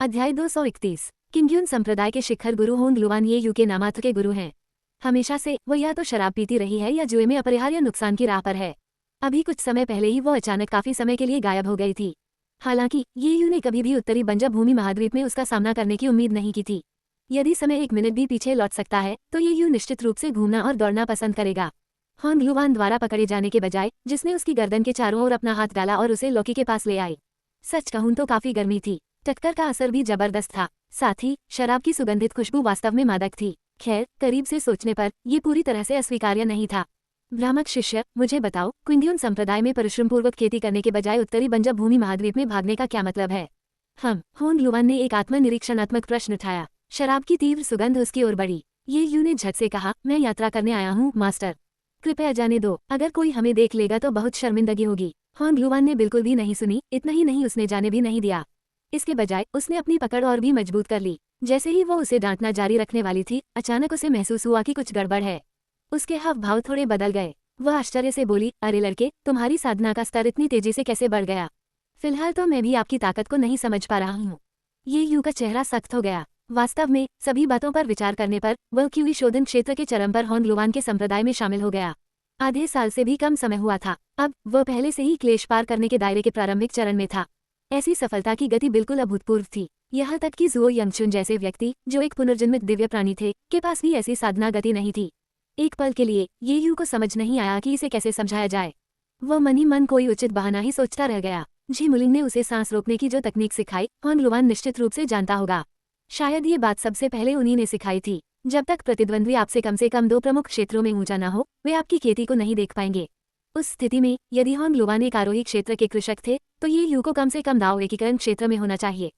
अध्याय 231। किंगयुन संप्रदाय के शिखर गुरु होंग लुवान ये यू के नामात्र के गुरु हैं। हमेशा से वो या तो शराब पीती रही है या जुए में अपरिहार्य नुकसान की राह पर है। अभी कुछ समय पहले ही वो अचानक काफी समय के लिए गायब हो गई थी। हालांकि ये यू ने कभी भी उत्तरी बंजा भूमि महाद्वीप में उसका सामना करने की उम्मीद नहीं की थी। यदि समय एक मिनट भी पीछे लौट सकता है तो ये यू निश्चित रूप से घूमना और दौड़ना पसंद करेगा। होंग लुवान द्वारा पकड़े जाने के बजाय जिसने उसकी गर्दन के चारों ओर अपना हाथ डाला और उसे लौकी के पास ले आई। सच कहूं तो काफी गर्मी थी। टक्कर का असर भी जबरदस्त था। साथ ही शराब की सुगंधित खुशबू वास्तव में मादक थी। खैर, करीब से सोचने पर यह पूरी तरह से अस्वीकार्य नहीं था। भ्रामक शिष्य, मुझे बताओ, क्विंडियन संप्रदाय में परिश्रमपूर्वक खेती करने के बजाय उत्तरी बंजा भूमि महाद्वीप में भागने का क्या मतलब है? होंग लुवान ने एक आत्मनिरीक्षणात्मक प्रश्न उठाया। शराब की तीव्र सुगंध उसकी ओर बढ़ी। ये यू ने झट से कहा, मैं यात्रा करने आया हूँ मास्टर। कृपया जाने दो, अगर कोई हमें देख लेगा तो बहुत शर्मिंदगी होगी। होंग लुवान ने बिल्कुल भी नहीं सुनी। इतना ही नहीं, उसने जाने भी नहीं दिया। इसके बजाय उसने अपनी पकड़ और भी मजबूत कर ली। जैसे ही वो उसे डांटना जारी रखने वाली थी, अचानक उसे महसूस हुआ कि कुछ गड़बड़ है। उसके हाव भाव थोड़े बदल गए। वह आश्चर्य से बोली, अरे लड़के, तुम्हारी साधना का स्तर इतनी तेजी से कैसे बढ़ गया? फिलहाल तो मैं भी आपकी ताकत को नहीं समझ पा रहा हूँ। ये यू का चेहरा सख्त हो गया। वास्तव में सभी बातों पर विचार करने पर वह क्यूई शोधन क्षेत्र के चरम पर होंग लुवान के संप्रदाय में शामिल हो गया। आधे साल से भी कम समय हुआ था। अब वह पहले से ही क्लेश पार करने के दायरे के प्रारंभिक चरण में था। ऐसी सफलता की गति बिल्कुल अभूतपूर्व थी। यहाँ तक कि जुओ यंगचुन जैसे व्यक्ति, जो एक पुनर्जन्मित दिव्य प्राणी थे, के पास भी ऐसी साधना गति नहीं थी। एक पल के लिए ये यू को समझ नहीं आया कि इसे कैसे समझाया जाए। वह मन ही मन कोई उचित बहाना ही सोचता रह गया। झिमुलिंग ने उसे सांस रोकने की जो तकनीक सिखाई, होंग लुवान निश्चित रूप से जानता होगा। शायद ये बात सबसे पहले उन्हीं ने सिखाई थी। जब तक प्रतिद्वंद्वी आपसे कम 2 प्रमुख क्षेत्रों में ऊंचा न हो, वे आपकी खेती को नहीं देख पाएंगे। उस स्थिति में यदि होंग लुवान एक आरोही क्षेत्र के कृषक थे तो ये यू को कम से कम दाव एकीकरण क्षेत्र में होना चाहिए।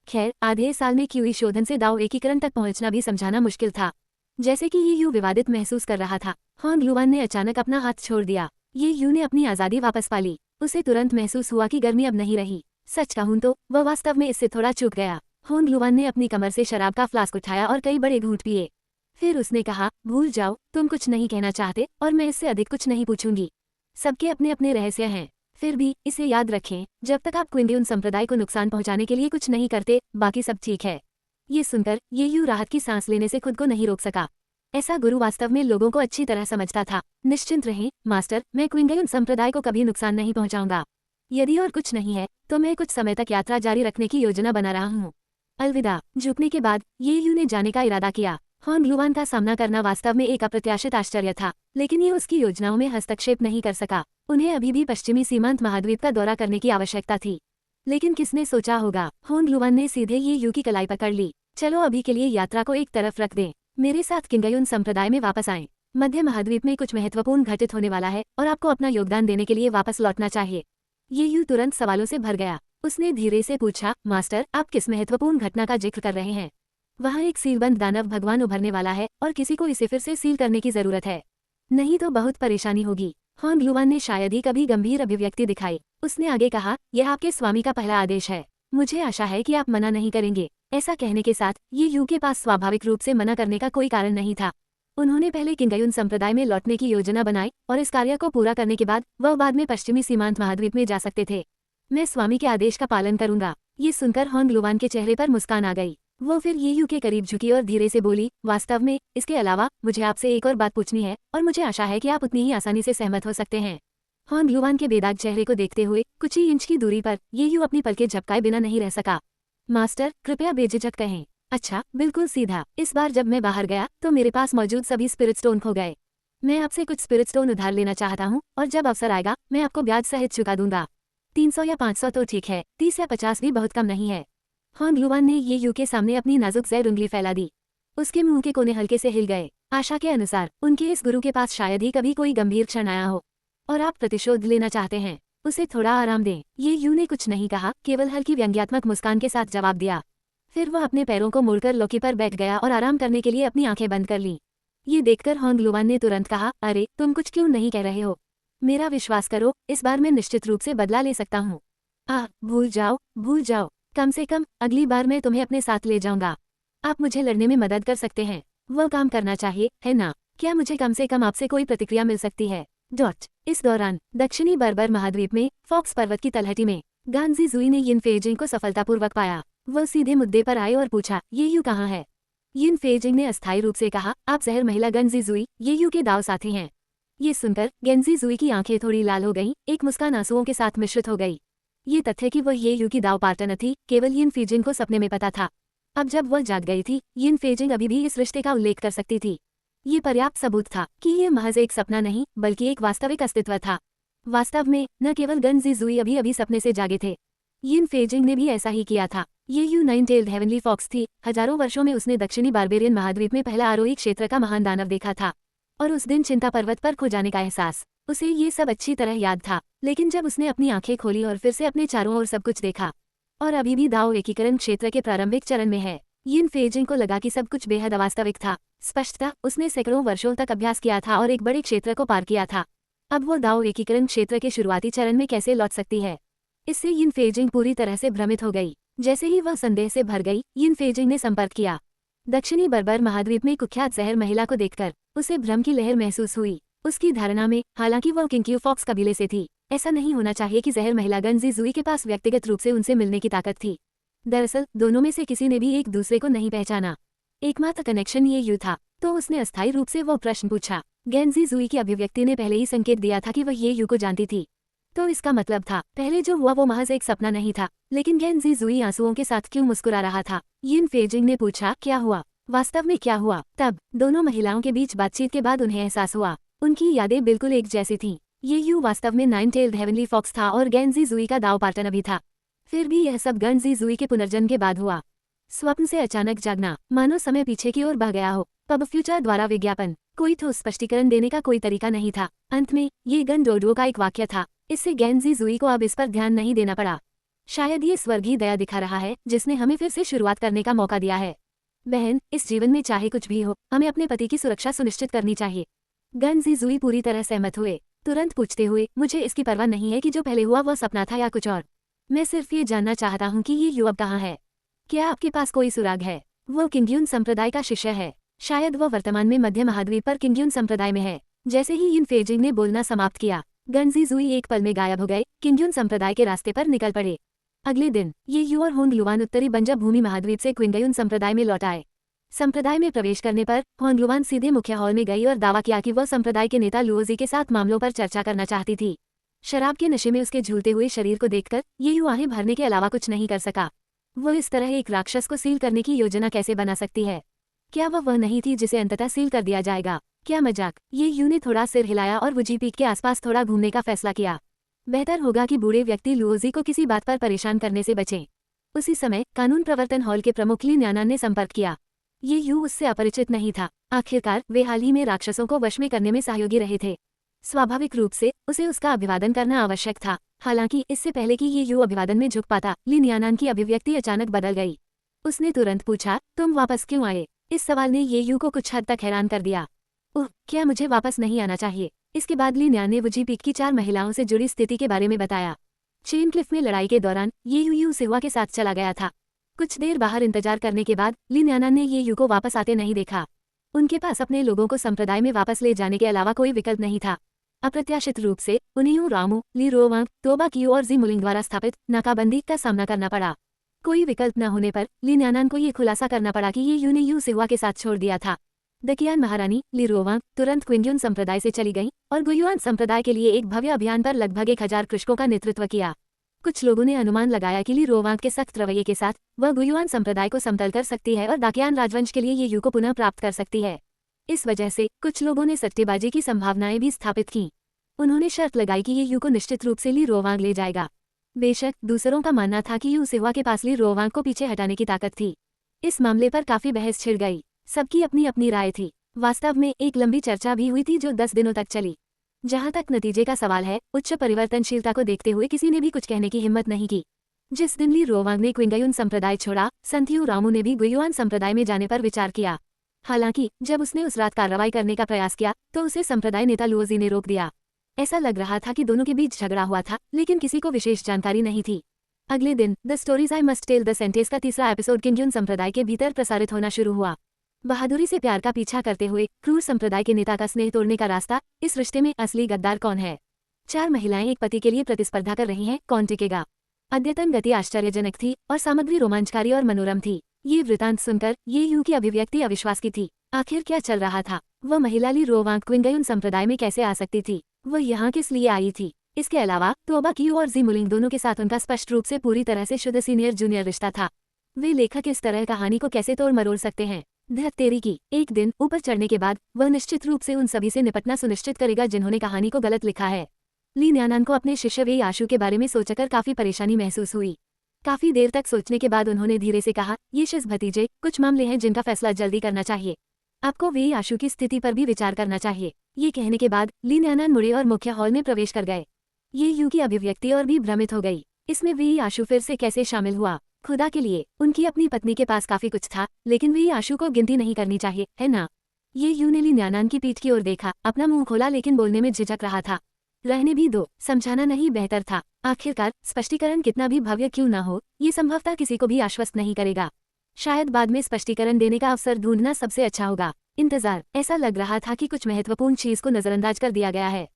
खैर, आधे साल में क्यूई शोधन से दाव एकीकरण तक पहुंचना भी समझाना मुश्किल था। जैसे कि ये यू विवादित महसूस कर रहा था, होंग लुवान ने अचानक अपना हाथ छोड़ दिया। ये यू ने अपनी आज़ादी वापस पा ली। उसे तुरंत महसूस हुआ कि गर्मी अब नहीं रही। सच कहूं तो वह वास्तव में इससे थोड़ा चूक गया। होंग लुवान ने अपनी कमर से शराब का फ्लास्क उठाया और कई बड़े घूंट पिए। फिर उसने कहा, भूल जाओ, तुम कुछ नहीं कहना चाहते और मैं इससे अधिक कुछ नहीं पूछूंगी। सबके अपने अपने रहस्य हैं। फिर भी इसे याद रखें, जब तक आप क्विंडियन संप्रदाय को नुकसान पहुंचाने के लिए कुछ नहीं करते, बाकी सब ठीक है। ये सुनकर ये यू राहत की सांस लेने से खुद को नहीं रोक सका। ऐसा गुरु वास्तव में लोगों को अच्छी तरह समझता था। निश्चिंत रहें मास्टर, मैं क्विंडियन संप्रदाय को कभी नुकसान नहीं पहुंचाऊंगा। यदि और कुछ नहीं है तो मैं कुछ समय तक यात्रा जारी रखने की योजना बना रहा हूँ। अलविदा। झुकने के बाद ये यू ने जाने का इरादा किया। होंग लुवान का सामना करना वास्तव में एक अप्रत्याशित आश्चर्य था, लेकिन ये उसकी योजनाओं में हस्तक्षेप नहीं कर सका। उन्हें अभी भी पश्चिमी सीमांत महाद्वीप का दौरा करने की आवश्यकता थी। लेकिन किसने सोचा होगा, होंग लुवान ने सीधे ये यू की कलाई पकड़ ली। चलो अभी के लिए यात्रा को एक तरफ रख दें। मेरे साथ किंगयुन संप्रदाय में वापस आएं। मध्य महाद्वीप में कुछ महत्वपूर्ण घटित होने वाला है और आपको अपना योगदान देने के लिए वापस लौटना चाहिए। ये यू तुरंत सवालों से भर गया। उसने धीरे से पूछा, मास्टर, आप किस महत्वपूर्ण घटना का जिक्र कर रहे हैं? वहाँ एक सीलबंद दानव भगवान उभरने वाला है और किसी को इसे फिर से सील करने की जरूरत है, नहीं तो बहुत परेशानी होगी। होंग लुवान ने शायद ही कभी गंभीर अभिव्यक्ति दिखाई। उसने आगे कहा, यह आपके स्वामी का पहला आदेश है। मुझे आशा है कि आप मना नहीं करेंगे। ऐसा कहने के साथ ये यू के पास स्वाभाविक रूप से मना करने का कोई कारण नहीं था। उन्होंने पहले किंगयुन संप्रदाय में लौटने की योजना बनाई और इस कार्य को पूरा करने के बाद वह बाद में पश्चिमी सीमांत महाद्वीप में जा सकते थे। मैं स्वामी के आदेश का पालन करूंगा। ये सुनकर होंग लुवान के चेहरे पर मुस्कान आ गई। वो फिर ये यू के करीब झुकी और धीरे से बोली, वास्तव में इसके अलावा मुझे आपसे एक और बात पूछनी है और मुझे आशा है कि आप उतनी ही आसानी से सहमत हो सकते हैं। होंग लुवान के बेदाग चेहरे को देखते हुए कुछ ही इंच की दूरी पर ये यू अपनी पलकें झपकाए बिना नहीं रह सका। मास्टर, कृपया बेझिझक कहें। अच्छा, बिल्कुल सीधा। इस बार जब मैं बाहर गया तो मेरे पास मौजूद सभी स्पिरिट स्टोन खो गए। मैं आपसे कुछ स्पिरिट स्टोन उधार लेना चाहता हूँ और जब अवसर आएगा मैं आपको ब्याज सहित चुका दूंगा। 300 या 500 तो ठीक है, 30 या 50 भी बहुत कम नहीं है। होंग लुवान ने ये यू के सामने अपनी नाजुक जैर उंगली फैला दी। उसके मुंह के कोने हल्के से हिल गए। आशा के अनुसार उनके इस गुरु के पास शायद ही कभी कोई गंभीर क्षण आया हो और आप प्रतिशोध लेना चाहते हैं। उसे थोड़ा आराम दें। ये यू ने कुछ नहीं कहा, केवल हल्की व्यंग्यात्मक मुस्कान के साथ जवाब दिया। फिर वह अपने पैरों को मोड़कर लौकी पर बैठ गया और आराम करने के लिए अपनी आंखें बंद कर लीं। ये देखकर होंग लुवान ने तुरंत कहा, अरे तुम कुछ क्यों नहीं कह रहे हो? मेरा विश्वास करो, इस बार मैं निश्चित रूप से बदला ले सकता हूँ। भूल जाओ। कम से कम अगली बार मैं तुम्हें अपने साथ ले जाऊंगा। आप मुझे लड़ने में मदद कर सकते हैं। वह काम करना चाहिए, है ना? क्या मुझे कम से कम आपसे कोई प्रतिक्रिया मिल सकती है? इस दौरान दक्षिणी बर्बर महाद्वीप में फॉक्स पर्वत की तलहटी में गांजी जुई ने यिन फेजिंग को सफलतापूर्वक पाया। वह सीधे मुद्दे पर आए और पूछा, ये यू कहाँ है? यिन फेजिंग ने अस्थायी रूप से कहा, आप जहर महिला गेंजी जुई, ये यू के दाव साथी हैं। ये सुनकर गेंजी जुई की आंखें थोड़ी लाल हो गईं, एक मुस्कान आंसुओं के साथ मिश्रित हो गई। ये तथ्य कि वह ये यू की दाव पार्टनर थी, केवल यिन फेजिंग को सपने में पता था। अब जब वह जाग गई थी, यिन फेजिंग अभी भी इस रिश्ते का उल्लेख कर सकती थी। ये पर्याप्त सबूत था कि ये महज एक सपना नहीं, बल्कि एक वास्तविक अस्तित्व था। वास्तव में न केवल गेंजी जुई अभी अभी सपने से जागे थे, यिन फेजिंग ने भी ऐसा ही किया था। ये यू नाइन टेल्ड हेवनली फॉक्स थी। हजारों वर्षों में उसने दक्षिणी बारबेरियन महाद्वीप में पहला आरोही क्षेत्र का महान दानव देखा था, और उस दिन चिंता पर्वत पर खो जाने का एहसास, उसे ये सब अच्छी तरह याद था। लेकिन जब उसने अपनी आंखें खोली और फिर से अपने चारों ओर सब कुछ देखा, और अभी भी दाओ एकीकरण क्षेत्र के प्रारंभिक चरण में है, यिन फेजिंग को लगा कि सब कुछ बेहद अवास्तविक था। स्पष्टतः उसने सैकड़ों वर्षों तक अभ्यास किया था और एक बड़े क्षेत्र को पार किया था। अब वो दाओ एकीकरण क्षेत्र के शुरुआती चरण में कैसे लौट सकती है? इससे यिन फेजिंग पूरी तरह से भ्रमित हो गई। जैसे ही वह संदेह से भर गई, यिन फेजिंग ने संपर्क किया। दक्षिणी बर्बर महाद्वीप में कुख्यात जहर महिला को देखकर उसे भ्रम की लहर महसूस हुई। उसकी धारणा में, हालांकि वह किंग्यू फॉक्स कबीले से थी, ऐसा नहीं होना चाहिए कि जहर महिला गेंजी जुई के पास व्यक्तिगत रूप से उनसे मिलने की ताकत थी। दरअसल दोनों में से किसी ने भी एक दूसरे को नहीं पहचाना। एकमात्र कनेक्शन ये यू था। तो उसने अस्थायी रूप से वो प्रश्न पूछा। गेंजी जुई की अभिव्यक्ति ने पहले ही संकेत दिया था कि वह ये यू को जानती थी। तो इसका मतलब था, पहले जो हुआ वो महज एक सपना नहीं था। लेकिन गेंजी जुई आंसुओं के साथ क्यों मुस्कुरा रहा था? यिन फेजिंग ने पूछा, क्या हुआ? वास्तव में क्या हुआ? तब दोनों महिलाओं के बीच बातचीत के बाद उन्हें एहसास हुआ, उनकी यादें बिल्कुल एक जैसी थीं। ये यू वास्तव में नाइन टेल्ड हेवनली फॉक्स था और गेंजी जुई का दाव पार्टनर भी था। फिर भी यह सब गेंजी जुई के पुनर्जन्म के बाद हुआ। स्वप्न से अचानक जागना, मानो समय पीछे की ओर बह गया हो। पब फ्यूचर द्वारा विज्ञापन, कोई ठोस स्पष्टीकरण देने का कोई तरीका नहीं था। अंत में ये गन डोडो का एक वाक्य था। इससे गेंजी जुई को अब इस पर ध्यान नहीं देना पड़ा। शायद ये स्वर्गीय दया दिखा रहा है, जिसने हमें फिर से शुरुआत करने का मौका दिया है। बहन, इस जीवन में चाहे कुछ भी हो, हमें अपने पति की सुरक्षा सुनिश्चित करनी चाहिए। गेंजी जुई पूरी तरह सहमत हुए, तुरंत पूछते हुए, मुझे इसकी परवाह नहीं है कि जो पहले हुआ वह सपना था या कुछ और। मैं सिर्फ ये जानना चाहता हूँ कि ये युवक कहाँ है। क्या आपके पास कोई सुराग है? वो किंग्यून संप्रदाय का शिष्य है। शायद वह वर्तमान में मध्य महाद्वीप पर किंग्यून संप्रदाय में है। जैसे ही यिन फेजिंग ने बोलना समाप्त किया, गेंजी जुई एक पल में गायब हो गए, किंग्यून संप्रदाय के रास्ते पर निकल पड़े। अगले दिन ये यू और होंगलुवान उत्तरी बंजा भूमि महाद्वीप से क्विंगयुन संप्रदाय में लौट आए। संप्रदाय में प्रवेश करने पर होंगलुवान सीधे मुख्य हॉल में गई और दावा किया कि वह संप्रदाय के नेता लुओजी के साथ मामलों पर चर्चा करना चाहती थी। शराब के नशे में उसके झूलते हुए शरीर को देखकर ये यू आहें भरने के अलावा कुछ नहीं कर सका। वो इस तरह एक राक्षस को सील करने की योजना कैसे बना सकती है? क्या वह नहीं थी जिसे अंततः सील कर दिया जाएगा? क्या मजाक? ये यू ने थोड़ा सिर हिलाया और वुजी पीक के आसपास थोड़ा घूमने का फैसला किया। बेहतर होगा कि बूढ़े व्यक्ति लुओजी को किसी बात पर परेशान करने से बचें। उसी समय कानून प्रवर्तन हॉल के प्रमुख ली न्यानान ने संपर्क किया। ये यू उससे अपरिचित नहीं था। आखिरकार वे हाल ही में राक्षसों को वश में करने में सहयोगी रहे थे। स्वाभाविक रूप से उसे उसका अभिवादन करना आवश्यक था। हालांकि इससे पहले कि ये यू अभिवादन में झुक पाता, ली न्यानान की अभिव्यक्ति अचानक बदल गई। उसने तुरंत पूछा, तुम वापस क्यों आए? इस सवाल ने ये यू को कुछ हद तक हैरान कर दिया। ओह, क्या मुझे वापस नहीं आना चाहिए? इसके बाद ली न्यान ने वुजी पीक की 4 महिलाओं से जुड़ी स्थिति के बारे में बताया। चेन क्लिफ में लड़ाई के दौरान ये यू सिवा के साथ चला गया था। कुछ देर बाहर इंतजार करने के बाद ली न्यानान ने ये यू को वापस आते नहीं देखा। उनके पास अपने लोगों को संप्रदाय में वापस ले जाने के अलावा कोई विकल्प नहीं था। अप्रत्याशित रूप से उन्हें रामू, ली रोवांग, तोबा कियो और जी मुलिंग द्वारा स्थापित नाकाबंदी का सामना करना पड़ा। कोई विकल्प न होने पर ली न्यानान को ये खुलासा करना पड़ा कि ये यू ने यू सिवा के साथ छोड़ दिया था। दकियान महारानी ली रोवांग तुरंत क्विंग्युन संप्रदाय से चली गईं और गुयुआन संप्रदाय के लिए एक भव्य अभियान पर लगभग 1000 कृषकों का नेतृत्व किया। कुछ लोगों ने अनुमान लगाया कि ली रोवांग के सख्त रवैये के साथ वह गुयुआन संप्रदाय को समतल कर सकती है और दाकियान राजवंश के लिए ये यू को पुनः प्राप्त कर सकती है। इस वजह से कुछ लोगों ने सट्टेबाजी की संभावनाएं भी स्थापित की। उन्होंने शर्त लगाई कि ये यू को निश्चित रूप से ली रोवांग ले जाएगा। बेशक दूसरों का मानना था कि यू सिवा के पास ली रोवांग को पीछे हटाने की ताकत थी। इस मामले पर काफी बहस छिड़ गई। सबकी अपनी अपनी राय थी। वास्तव में एक लंबी चर्चा भी हुई थी जो 10 दिनों तक चली। जहां तक नतीजे का सवाल है, उच्च परिवर्तनशीलता को देखते हुए किसी ने भी कुछ कहने की हिम्मत नहीं की। जिस दिन ली रोवांग ने क्विंगयुन संप्रदाय छोड़ा, संथियू रामू ने भी गुयुआन संप्रदाय में जाने पर विचार किया। हालांकि जब उसने उस रात कार्रवाई करने का प्रयास किया तो उसे संप्रदाय नेता लुओजी ने रोक दिया। ऐसा लग रहा था कि दोनों के बीच झगड़ा हुआ था, लेकिन किसी को विशेष जानकारी नहीं थी। अगले दिन the stories I must tell the sentence का तीसरा एपिसोड किंग्युन संप्रदाय के भीतर प्रसारित होना शुरू हुआ। बहादुरी से प्यार का पीछा करते हुए क्रूर संप्रदाय के नेता का स्नेह तोड़ने का रास्ता, इस रिश्ते में असली गद्दार कौन है? 4 महिलाएं एक पति के लिए प्रतिस्पर्धा कर रही हैं, कौन टिकेगा? अद्यतन गति आश्चर्यजनक थी और सामग्री रोमांचकारी और मनोरम थी। ये वृतांत सुनकर ये यू की अभिव्यक्ति अविश्वास की थी। आखिर क्या चल रहा था? वह महिला ली रोवांग क्विंगयुन संप्रदाय में कैसे आ सकती थी? वह यहाँ किस लिए आई थी? इसके अलावा तोबा क्यू और जी मुलिंग दोनों के साथ उनका स्पष्ट रूप से पूरी तरह से शुद्ध सीनियर जूनियर रिश्ता था। वे लेखक इस तरह कहानी को कैसे तोड़ मरोड़ सकते हैं? धत तेरी की। एक दिन ऊपर चढ़ने के बाद वह निश्चित रूप से उन सभी से निपटना सुनिश्चित करेगा जिन्होंने कहानी को गलत लिखा है। ली न्यानान को अपने शिष्य वे आशु के बारे में सोचकर काफी परेशानी महसूस हुई। काफी देर तक सोचने के बाद उन्होंने धीरे से कहा, ये शिष्य भतीजे, कुछ मामले हैं जिनका फैसला जल्दी करना चाहिए। आपको वे आशु की स्थिति पर भी विचार करना चाहिए। ये कहने के बाद ली न्यानान मुड़े और मुख्य हॉल में प्रवेश कर गए। ये यू की अभिव्यक्ति और भी भ्रमित हो गई। इसमें वे आशु फिर से कैसे शामिल हुआ? खुदा के लिए, उनकी अपनी पत्नी के पास काफी कुछ था, लेकिन वे आशु को गिनती नहीं करनी चाहिए, है ना? ये यू ने ली न्यानान की पीठ की ओर देखा, अपना मुंह खोला लेकिन बोलने में झिझक रहा था। रहने भी दो, समझाना नहीं बेहतर था। आखिरकार स्पष्टीकरण कितना भी भव्य क्यों न हो, ये संभवतः किसी को भी आश्वस्त नहीं करेगा। शायद बाद में स्पष्टीकरण देने का अवसर ढूंढना सबसे अच्छा होगा। इंतजार, ऐसा लग रहा था कि कुछ महत्वपूर्ण चीज को नजरअंदाज कर दिया गया है।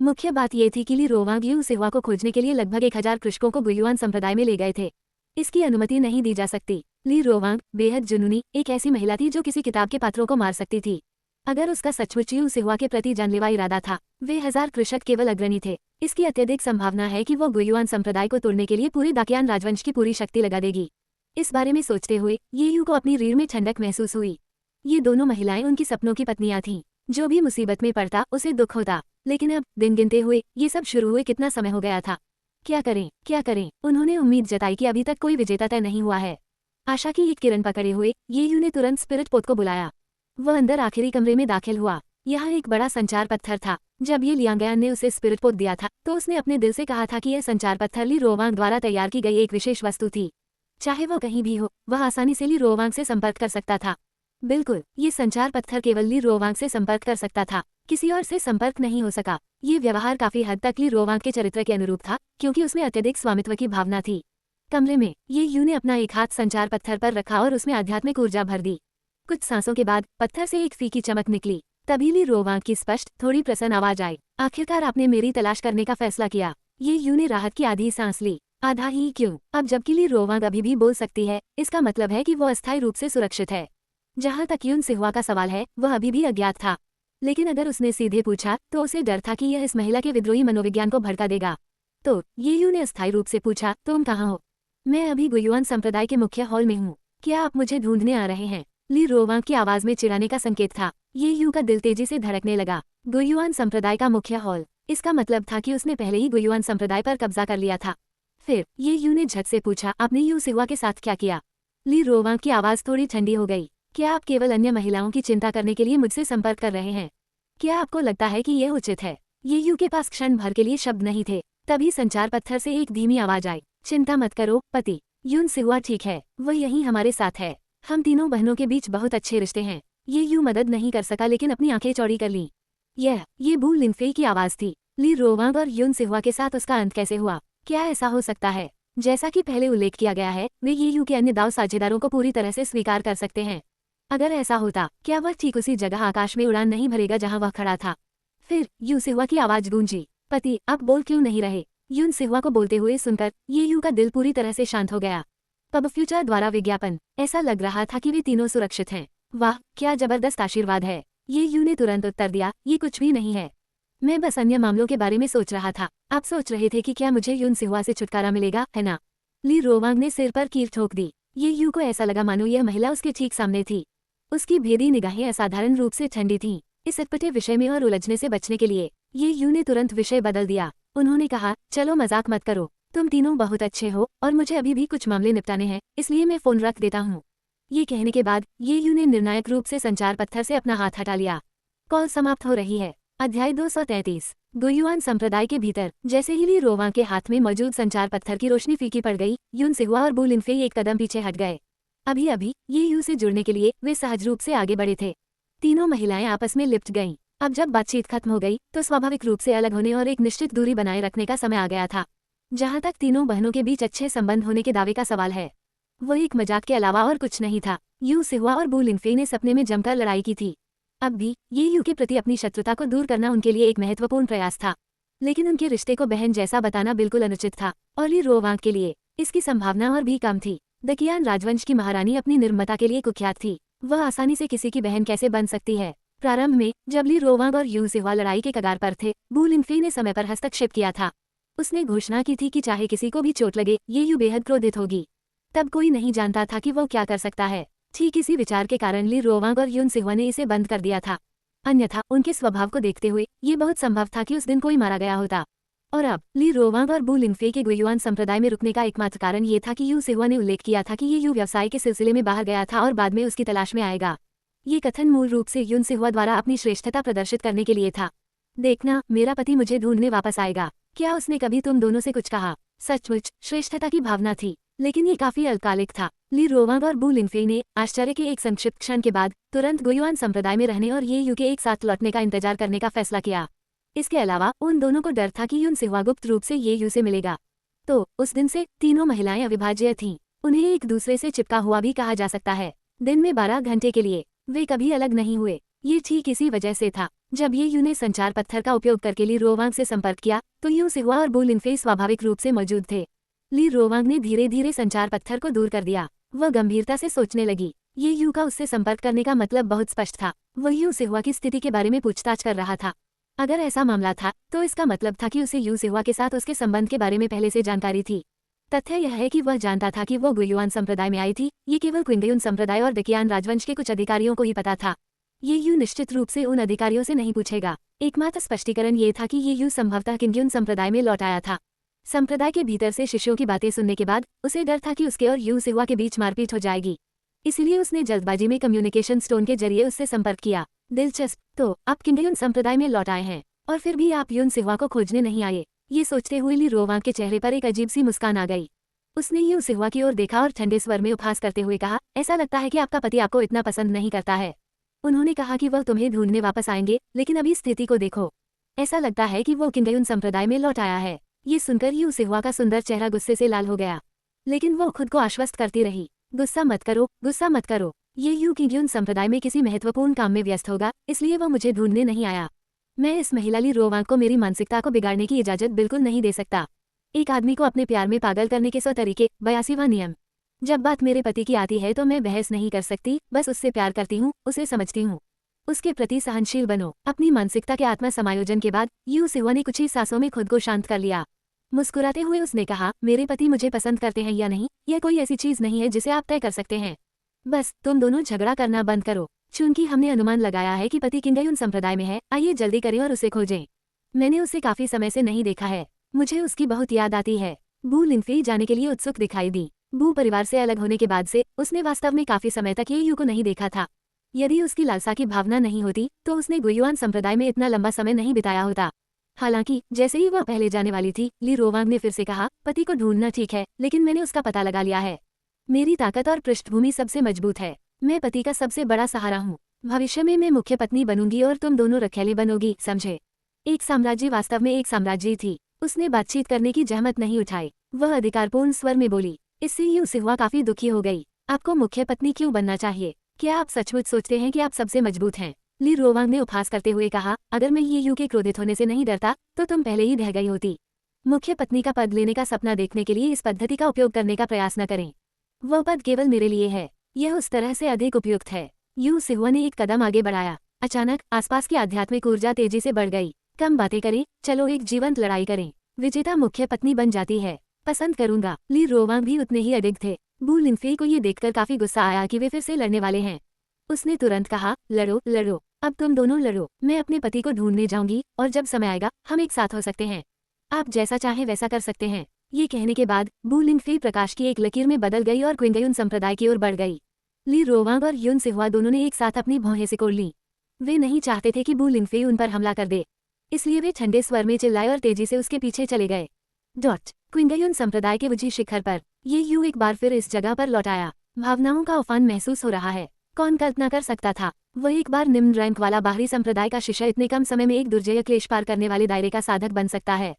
मुख्य बात यह थी कि ली रोवांग यू सिहुआ को खोजने के लिए लगभग 1000 कृषकों को गुयुआन संप्रदाय में ले गए थे। इसकी अनुमति नहीं दी जा सकती। ली रोवांग बेहद जुनूनी एक ऐसी महिला थी जो किसी किताब के पात्रों को मार सकती थी। अगर उसका सचमुच यू सिहुआ के प्रति जानलेवा इरादा था, वे 1000 कृषक केवल अग्रणी थे। इसकी अत्यधिक संभावना है कि वो गुयुआन संप्रदाय को तोड़ने के लिए पूरे दाकियान राजवंश की पूरी शक्ति लगा देगी। इस बारे में सोचते हुए ये यू को अपनी रीढ़ में ठंडक महसूस हुई। ये दोनों महिलाएं उनकी सपनों की पत्नियां थीं। जो भी मुसीबत में पड़ता उसे दुख होता, लेकिन अब दिन गिनते हुए ये सब शुरू हुए कितना समय हो गया था। क्या करें, क्या करें? उन्होंने उम्मीद जताई कि अभी तक कोई विजेता तय नहीं हुआ है। आशा की एक किरण पकड़े हुए ये यू ने तुरंत स्पिरिट पोत को बुलाया। वह अंदर आखिरी कमरे में दाखिल हुआ। यहाँ एक बड़ा संचार पत्थर था। जब ये लियांगयान ने उसे स्पिरिट पोत दिया था तो उसने अपने दिल से कहा था कि यह संचार पत्थर ली रोवांग द्वारा तैयार की गई एक विशेष वस्तु थी। चाहे वह कहीं भी हो, वह आसानी से ली रोवांग से संपर्क कर सकता था। बिल्कुल, ये संचार पत्थर केवल ली रोवांग से संपर्क कर सकता था, किसी और से संपर्क नहीं हो सका। ये व्यवहार काफी हद तक ली रोवांग के चरित्र के अनुरूप था, क्योंकि उसमें अत्यधिक स्वामित्व की भावना थी। कमरे में ये यू ने अपना एक हाथ संचार पत्थर पर रखा और उसमें आध्यात्मिक ऊर्जा भर दी। कुछ सांसों के बाद पत्थर से एक फीकी चमक निकली। तभी ली रोवांग की स्पष्ट थोड़ी प्रसन्न आवाज आई, आखिरकार आपने मेरी तलाश करने का फैसला किया। ये यू ने राहत की आधी सांस ली। आधा ही क्यों? अब जबकि ली रोवांग अभी भी बोल सकती है, इसका मतलब है कि वो अस्थायी रूप से सुरक्षित है। जहाँ तक यून सिहुआ का सवाल है, वह अभी भी अज्ञात था। लेकिन अगर उसने सीधे पूछा तो उसे डर था कि यह इस महिला के विद्रोही मनोविज्ञान को भड़का देगा। तो ये यू ने अस्थायी रूप से पूछा, तुम कहाँ हो? मैं अभी गुयुआन संप्रदाय के मुख्य हॉल में हूँ। क्या आप मुझे ढूंढने आ रहे हैं? ली रोवांग की आवाज में चिढ़ाने का संकेत था। ये यू का दिल तेजी से धड़कने लगा। गुयुआन संप्रदाय का मुख्य हॉल, इसका मतलब था कि उसने पहले ही गुयुआन संप्रदाय पर कब्जा कर लिया था। फिर ये यू ने झट से पूछा, आपने यू सिहुआ के साथ क्या किया? ली रोवांग की आवाज थोड़ी ठंडी हो गई। क्या आप केवल अन्य महिलाओं की चिंता करने के लिए मुझसे संपर्क कर रहे हैं? क्या आपको लगता है कि यह उचित है? ये यू के पास क्षण भर के लिए शब्द नहीं थे। तभी संचार पत्थर से एक धीमी आवाज आई, चिंता मत करो पति, यून सिहुआ ठीक है, वह यहीं हमारे साथ है। हम तीनों बहनों के बीच बहुत अच्छे रिश्ते हैं। ये यू मदद नहीं कर सका लेकिन अपनी आंखें चौड़ी कर लीं। ये बू लिंगफेई की आवाज थी। ली रोवांग और यून सिहुआ के साथ उसका अंत कैसे हुआ? क्या ऐसा हो सकता है? जैसा कि पहले उल्लेख किया गया है, वे ये यू के अन्य दाव साझेदारों को पूरी तरह से स्वीकार कर सकते हैं। अगर ऐसा होता, क्या वह ठीक उसी जगह आकाश में उड़ान नहीं भरेगा जहां वह खड़ा था? फिर यू सिहुआ की आवाज गूंजी, पति आप बोल क्यों नहीं रहे? यून सिहुआ को बोलते हुए सुनकर ये यू का दिल पूरी तरह से शांत हो गया। पब फ्यूचर द्वारा विज्ञापन, ऐसा लग रहा था कि वे तीनों सुरक्षित हैं। वाह, क्या जबरदस्त आशीर्वाद है। ये यू ने तुरंत उत्तर दिया, ये कुछ भी नहीं है। मैं बस अन्य मामलों के बारे में सोच रहा था। आप सोच रहे थे कि क्या मुझे यून सिहुआ से छुटकारा मिलेगा, है ना? ली रोवांग ने सिर पर कील ठोक दी। ये यू को ऐसा लगा मानो यह महिला उसके ठीक सामने थी। उसकी भेदी निगाहें असाधारण रूप से ठंडी थीं। इस अटपटे विषय में और उलझने से बचने के लिए ये यू ने तुरंत विषय बदल दिया। उन्होंने कहा, चलो मजाक मत करो, तुम तीनों बहुत अच्छे हो और मुझे अभी भी कुछ मामले निपटाने हैं, इसलिए मैं फोन रख देता हूँ। ये कहने के बाद ये यू ने निर्णायक रूप से संचार पत्थर से अपना हाथ हटा लिया। कॉल समाप्त हो रही है। अध्याय 233। गुयुआन संप्रदाय के भीतर जैसे ही ली रोवांग के हाथ में मौजूद संचार पत्थर की रोशनी फीकी पड़ गई, यून सिहुआ और बू लिंगफेई एक कदम पीछे हट गए। अभी अभी ये यू से जुड़ने के लिए वे सहज रूप से आगे बढ़े थे। तीनों महिलाएं आपस में लिपट गईं। अब जब बातचीत खत्म हो गई तो स्वाभाविक रूप से अलग होने और एक निश्चित दूरी बनाए रखने का समय आ गया था। जहां तक तीनों बहनों के बीच अच्छे संबंध होने के दावे का सवाल है, वो एक मजाक के अलावा और कुछ नहीं था। यू सिहुआ और बू लिंगफेई ने सपने में जमकर लड़ाई की थी। अब भी ये यू के प्रति अपनी शत्रुता को दूर करना उनके लिए एक महत्वपूर्ण प्रयास था। लेकिन उनके रिश्ते को बहन जैसा बताना बिल्कुल अनुचित था, और ली रोवांग के लिए इसकी संभावना और भी कम थी। दकियान राजवंश की महारानी अपनी निर्ममता के लिए कुख्यात थी। वह आसानी से किसी की बहन कैसे बन सकती है। प्रारंभ में जब ली रोवांग और यू सिहुआ लड़ाई के कगार पर थे, बू लिनफेई ने समय पर हस्तक्षेप किया था। उसने घोषणा की थी कि चाहे किसी को भी चोट लगे, ये यू बेहद क्रोधित होगी। तब कोई नहीं जानता था कि वो क्या कर सकता है। ठीक इसी विचार के कारण ली रोवांग और यून सिहुआ ने इसे बंद कर दिया था। अन्यथा उनके स्वभाव को देखते हुए ये बहुत संभव था कि उस दिन कोई मारा गया होता। और अब ली रोवांग और बू लिनफेई के गुयुआन संप्रदाय में रुकने का एकमात्र कारण ये था कि यू सिहुआ ने उल्लेख किया था कि ये यू व्यवसाय के सिलसिले में बाहर गया था और बाद में उसकी तलाश में आएगा। ये कथन मूल रूप से यून सिहुआ द्वारा अपनी श्रेष्ठता प्रदर्शित करने के लिए था। देखना, मेरा पति मुझे ढूंढने वापस आएगा। क्या उसने कभी तुम दोनों से कुछ कहा? सचमुच श्रेष्ठता की भावना थी, लेकिन ये काफी अल्पकालिक था। ली रोवांग और बू लिनफेई ने आश्चर्य के एक संक्षिप्त क्षण के बाद तुरंत गुयुआन संप्रदाय में रहने और ये यू के एक साथ लौटने का इंतजार करने का फैसला किया। इसके अलावा उन दोनों को डर था कि यून सिहुआ गुप्त रूप से ये यू से मिलेगा। तो उस दिन से तीनों महिलाएं अविभाज्य थीं। उन्हें एक दूसरे से चिपका हुआ भी कहा जा सकता है। दिन में 12 घंटे के लिए वे कभी अलग नहीं हुए। ये ठीक इसी वजह से था। जब ये यू ने संचार पत्थर का उपयोग करके ली रोवांग से संपर्क किया तो यू सिहुआ और बू लिनफेई स्वाभाविक रूप से मौजूद थे। ली रोवांग ने धीरे धीरे संचार पत्थर को दूर कर दिया। वह गंभीरता से सोचने लगी। ये यू का उससे संपर्क करने का मतलब बहुत स्पष्ट था। वह यू सिहुआ की स्थिति के बारे में पूछताछ कर रहा था। अगर ऐसा मामला था तो इसका मतलब था कि उसे यू सिहुआ के साथ उसके संबंध के बारे में पहले से जानकारी थी। तथ्य यह है कि वह जानता था कि वो गुयुआन संप्रदाय में आई थी। ये केवल क्विंगयुन संप्रदाय और दकियान राजवंश के कुछ अधिकारियों को ही पता था। ये यू निश्चित रूप से उन अधिकारियों से नहीं पूछेगा। एकमात्र स्पष्टीकरण ये था कि ये यू संभवतः किंगयुन संप्रदाय में लौट आया था। संप्रदाय के भीतर से शिष्यों की बातें सुनने के बाद उसे डर था कि उसके और यू सिहुआ के बीच मारपीट हो जाएगी। इसलिए उसने जल्दबाजी में कम्युनिकेशन स्टोन के जरिए उससे संपर्क किया। दिलचस्प, तो आप किंगयुन संप्रदाय में लौट आए हैं और फिर भी आप यून सिहुआ को खोजने नहीं आए। ये सोचते हुए ली रोवांग के चेहरे पर एक अजीब सी मुस्कान आ गई। उसने यू सिहुआ की ओर देखा और ठंडे स्वर में उपहास करते हुए कहा, ऐसा लगता है कि आपका पति आपको इतना पसंद नहीं करता है। उन्होंने कहा कि वह तुम्हें ढूंढने वापस आएंगे, लेकिन अभी स्थिति को देखो। ऐसा लगता है कि वो किंगयुन संप्रदाय में लौट आया है। ये सुनकर यू सिहुआ का सुंदर चेहरा गुस्से से लाल हो गया, लेकिन वो खुद को आश्वस्त करती रही, गुस्सा मत करो, गुस्सा मत करो। ये यू किंगयुन संप्रदाय में किसी महत्वपूर्ण काम में व्यस्त होगा, इसलिए वह मुझे ढूंढने नहीं आया। मैं इस महिला ली रोवांग को मेरी मानसिकता को बिगाड़ने की इजाजत बिल्कुल नहीं दे सकता। एक आदमी को अपने प्यार में पागल करने के 100 तरीके। 82वां नियम। जब बात मेरे पति की आती है तो मैं बहस नहीं कर सकती, बस उससे प्यार करती हूँ, उसे समझती हूँ। उसके प्रति सहनशील बनो। अपनी मानसिकता के आत्म समायोजन के बाद यू सिहुआ ने कुछ ही सांसों में खुद को शांत कर लिया। मुस्कुराते हुए उसने कहा, मेरे पति मुझे पसंद करते हैं या नहीं, यह कोई ऐसी चीज नहीं है जिसे आप तय कर सकते हैं। बस तुम दोनों झगड़ा करना बंद करो। चूंकि हमने अनुमान लगाया है कि पति किंगयुन संप्रदाय में है, आइए जल्दी करें और उसे खोजें। मैंने उसे काफी समय से नहीं देखा है, मुझे उसकी बहुत याद आती है। बू लिनफेई जाने के लिए उत्सुक दिखाई दी। बू परिवार से अलग होने के बाद से उसने वास्तव में काफी समय तक ये यू को नहीं देखा था। यदि उसकी लालसा की भावना नहीं होती तो उसने गुयुआन संप्रदाय में इतना लंबा समय नहीं बिताया होता। हालांकि जैसे ही वह पहले जाने वाली थी, ली रोवांग ने फिर से कहा, पति को ढूंढना ठीक है, लेकिन मैंने उसका पता लगा लिया है। मेरी ताकत और पृष्ठभूमि सबसे मजबूत है। मैं पति का सबसे बड़ा सहारा हूँ। भविष्य में मैं मुख्य पत्नी बनूंगी और तुम दोनों रखैली बनोगी, समझे? एक साम्राज्य वास्तव में एक साम्राज्य थी। उसने बातचीत करने की जहमत नहीं उठाई। वह अधिकारपूर्ण स्वर में बोली। इससे यू सिहुआ काफी दुखी हो गई। आपको मुख्य पत्नी क्यों बनना चाहिए? क्या आप सचमुच सोचते हैं कि आप सबसे मजबूत हैं? ली रोवांग ने उपहास करते हुए कहा, अगर मैं ये यू के क्रोधित होने से नहीं डरता तो तुम पहले ही ढह गई होती। मुख्य पत्नी का पद लेने का सपना देखने के लिए इस पद्धति का उपयोग करने का प्रयास न करें। वह पद केवल मेरे लिए है, यह उस तरह से अधिक उपयुक्त है। यू सिहुआ ने एक कदम आगे बढ़ाया। अचानक आसपास की आध्यात्मिक ऊर्जा तेजी से बढ़ गई। कम बातें करें, चलो एक जीवंत लड़ाई करें। विजेता मुख्य पत्नी बन जाती है। पसंद करूंगा। ली रोवांग भी उतने ही अडिग थे। बू लिनफेई को ये देखकर काफी गुस्सा आया कि वे फिर से लड़ने वाले हैं। उसने तुरंत कहा, लड़ो लड़ो, अब तुम दोनों लड़ो। मैं अपने पति को ढूंढने जाऊंगी और जब समय आएगा हम एक साथ हो सकते हैं। आप जैसा चाहें वैसा कर सकते हैं। ये कहने के बाद बू लिनफेई प्रकाश की एक लकीर में बदल गई और क्विंगयुन संप्रदाय की ओर बढ़ गई। ली रोवांग और यून सिहुआ दोनों ने एक साथ अपनी भौहें सिकोड़ ली। वे नहीं चाहते थे कि बू लिनफेई उन पर हमला कर दे, इसलिए वे ठंडे स्वर में चिल्लाए और तेजी से उसके पीछे चले गए। क्विंगयुन संप्रदाय के ऊंची शिखर पर ये यू एक बार फिर इस जगह पर लौट आया। भावनाओं का उफान महसूस हो रहा है। कौन कल्पना कर सकता था वह एक बार निम्न रैंक वाला बाहरी संप्रदाय का शिष्य इतने कम समय में एक दुर्जय क्लेश पार करने वाले दायरे का साधक बन सकता है।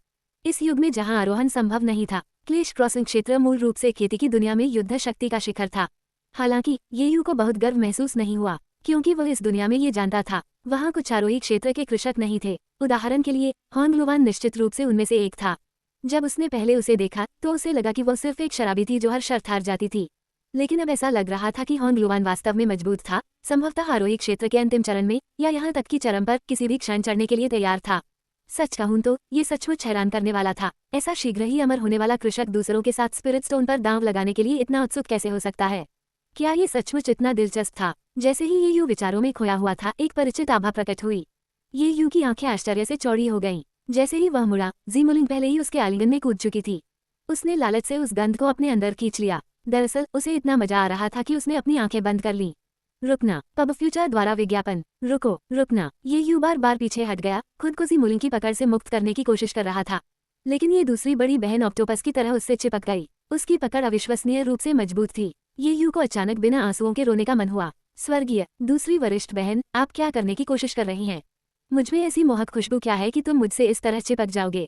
इस युग में जहां आरोहण संभव नहीं था, क्लेश क्रॉसिंग क्षेत्र मूल रूप से खेती की दुनिया में युद्ध शक्ति का शिखर था। हालांकि ये यू को बहुत गर्व महसूस नहीं हुआ, क्योंकि वह इस दुनिया में ये जानता था वहाँ कुछ आरोही क्षेत्र के कृषक नहीं थे। उदाहरण के लिए होंग लुवान निश्चित रूप से उनमें से एक था। जब उसने पहले उसे देखा तो उसे लगा कि वो सिर्फ एक शराबी थी जो हर शर्त हार जाती थी। लेकिन अब ऐसा लग रहा था कि होंग लुवान वास्तव में मजबूत था, संभवतः आरोही क्षेत्र के अंतिम चरण में या यहाँ तक कि चरम पर किसी भी क्षण चढ़ने के लिए तैयार था। सच कहूं तो ये सचमुच हैरान करने वाला था। ऐसा शीघ्र ही अमर होने वाला कृषक दूसरों के साथ स्पिरिट स्टोन पर दांव लगाने के लिए इतना उत्सुक कैसे हो सकता है? क्या ये सचमुच इतना दिलचस्प था? जैसे ही ये यू विचारों में खोया हुआ था, एक परिचित आभा प्रकट हुई। ये यू की आंखें आश्चर्य से चौड़ी हो गईं। जैसे ही वह मुड़ा, जी मुलिंग पहले ही उसके आलिंगन में कूद चुकी थी। उसने लालच से उस गंध को अपने अंदर खींच लिया। दरअसल उसे इतना मजा आ रहा था कि उसने अपनी आंखें बंद कर लीं। रुकना, पब फ्यूचर द्वारा विज्ञापन। रुको, रुकना। ये यू बार बार पीछे हट गया, खुद को जी मुलिंग की पकड़ से मुक्त करने की कोशिश कर रहा था। लेकिन ये दूसरी बड़ी बहन ऑक्टोपस की तरह उससे चिपक गई। उसकी पकड़ अविश्वसनीय रूप से मजबूत थी। ये यू को अचानक बिना आंसुओं के रोने का मन हुआ। स्वर्गीय, दूसरी वरिष्ठ बहन, आप क्या करने की कोशिश कर रही हैं? मुझमें ऐसी मोहक खुशबू क्या है कि तुम मुझसे इस तरह चिपक जाओगे?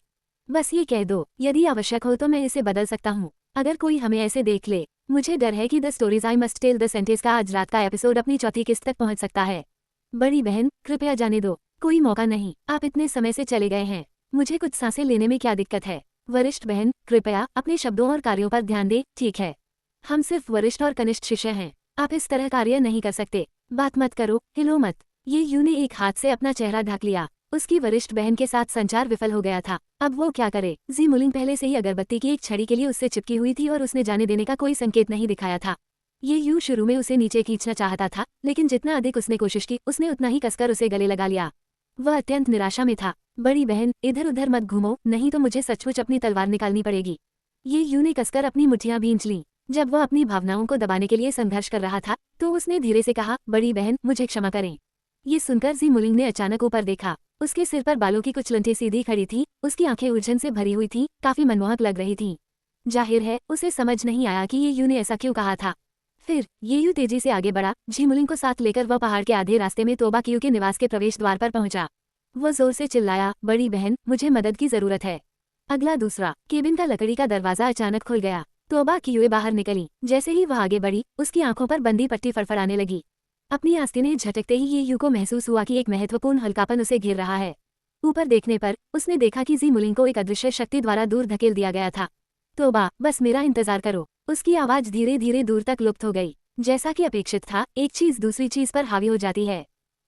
बस ये कह दो, यदि आवश्यक हो तो मैं इसे बदल सकता हूँ। अगर कोई हमें ऐसे देख ले। मुझे डर है कि the stories I must tell the sentence का आज रात का एपिसोड अपनी चौथी किस्त तक पहुंच सकता है। बड़ी बहन, कृपया जाने दो। कोई मौका नहीं, आप इतने समय से चले गए हैं। मुझे कुछ सांसें लेने में क्या दिक्कत है? वरिष्ठ बहन, कृपया अपने शब्दों और कार्यों पर ध्यान दें, ठीक है? हम सिर्फ वरिष्ठ और कनिष्ठ शिष्य हैं। आप इस तरह कार्य नहीं कर सकते। बात मत करो, हिलो मत। ये यू ने एक हाथ से अपना चेहरा ढक लिया। उसकी वरिष्ठ बहन के साथ संचार विफल हो गया था। अब वो क्या करे? जी मुलिंग पहले से ही अगरबत्ती की एक छड़ी के लिए उससे चिपकी हुई थी और उसने जाने देने का कोई संकेत नहीं दिखाया था। ये यू शुरू में उसे नीचे खींचना चाहता था, लेकिन जितना अधिक उसने कोशिश की, उसने उतना ही कसकर उसे गले लगा लिया। वह अत्यंत निराशा में था। बड़ी बहन, इधर उधर मत घूमो, नहीं तो मुझे सचमुच अपनी तलवार निकालनी पड़ेगी। ये यू ने कसकर अपनी मुठ्ठियां भींच लीं। जब वह अपनी भावनाओं को दबाने के लिए संघर्ष कर रहा था, तो उसने धीरे से कहा, बड़ी बहन, मुझे क्षमा करें। ये सुनकर जी मुलिंग ने अचानक ऊपर देखा। उसके सिर पर बालों की कुछ लंटें सीधी खड़ी थी, उसकी आंखें उलझन से भरी हुई थीं, काफी मनमोहक लग रही थीं। जाहिर है उसे समझ नहीं आया कि ये यू ने ऐसा क्यों कहा था। फिर ये यू तेजी से आगे बढ़ा। जी मुलिंग को साथ लेकर वह पहाड़ के आधे रास्ते में तोबा कियू के निवास के प्रवेश द्वार पर पहुंचा। वो जोर से चिल्लाया, बड़ी बहन, मुझे मदद की जरूरत है। अगला दूसरा, केबिन का लकड़ी का दरवाजा अचानक खुल गया। तोबा कियूए बाहर निकली। जैसे ही वह आगे बढ़ी, उसकी आंखों पर बंदी पट्टी फड़फड़ाने लगी। अपनी आस्तीनें झटकते ही ये यू को महसूस हुआ कि एक महत्वपूर्ण हल्कापन उसे घेर रहा है। ऊपर देखने पर उसने देखा कि जी मुलिंग को एक अदृश्य शक्ति द्वारा दूर धकेल दिया गया था। तोबा, बस मेरा इंतजार करो। उसकी आवाज धीरे धीरे दूर तक लुप्त हो गई। जैसा कि अपेक्षित था, एक चीज दूसरी चीज पर हावी हो जाती है।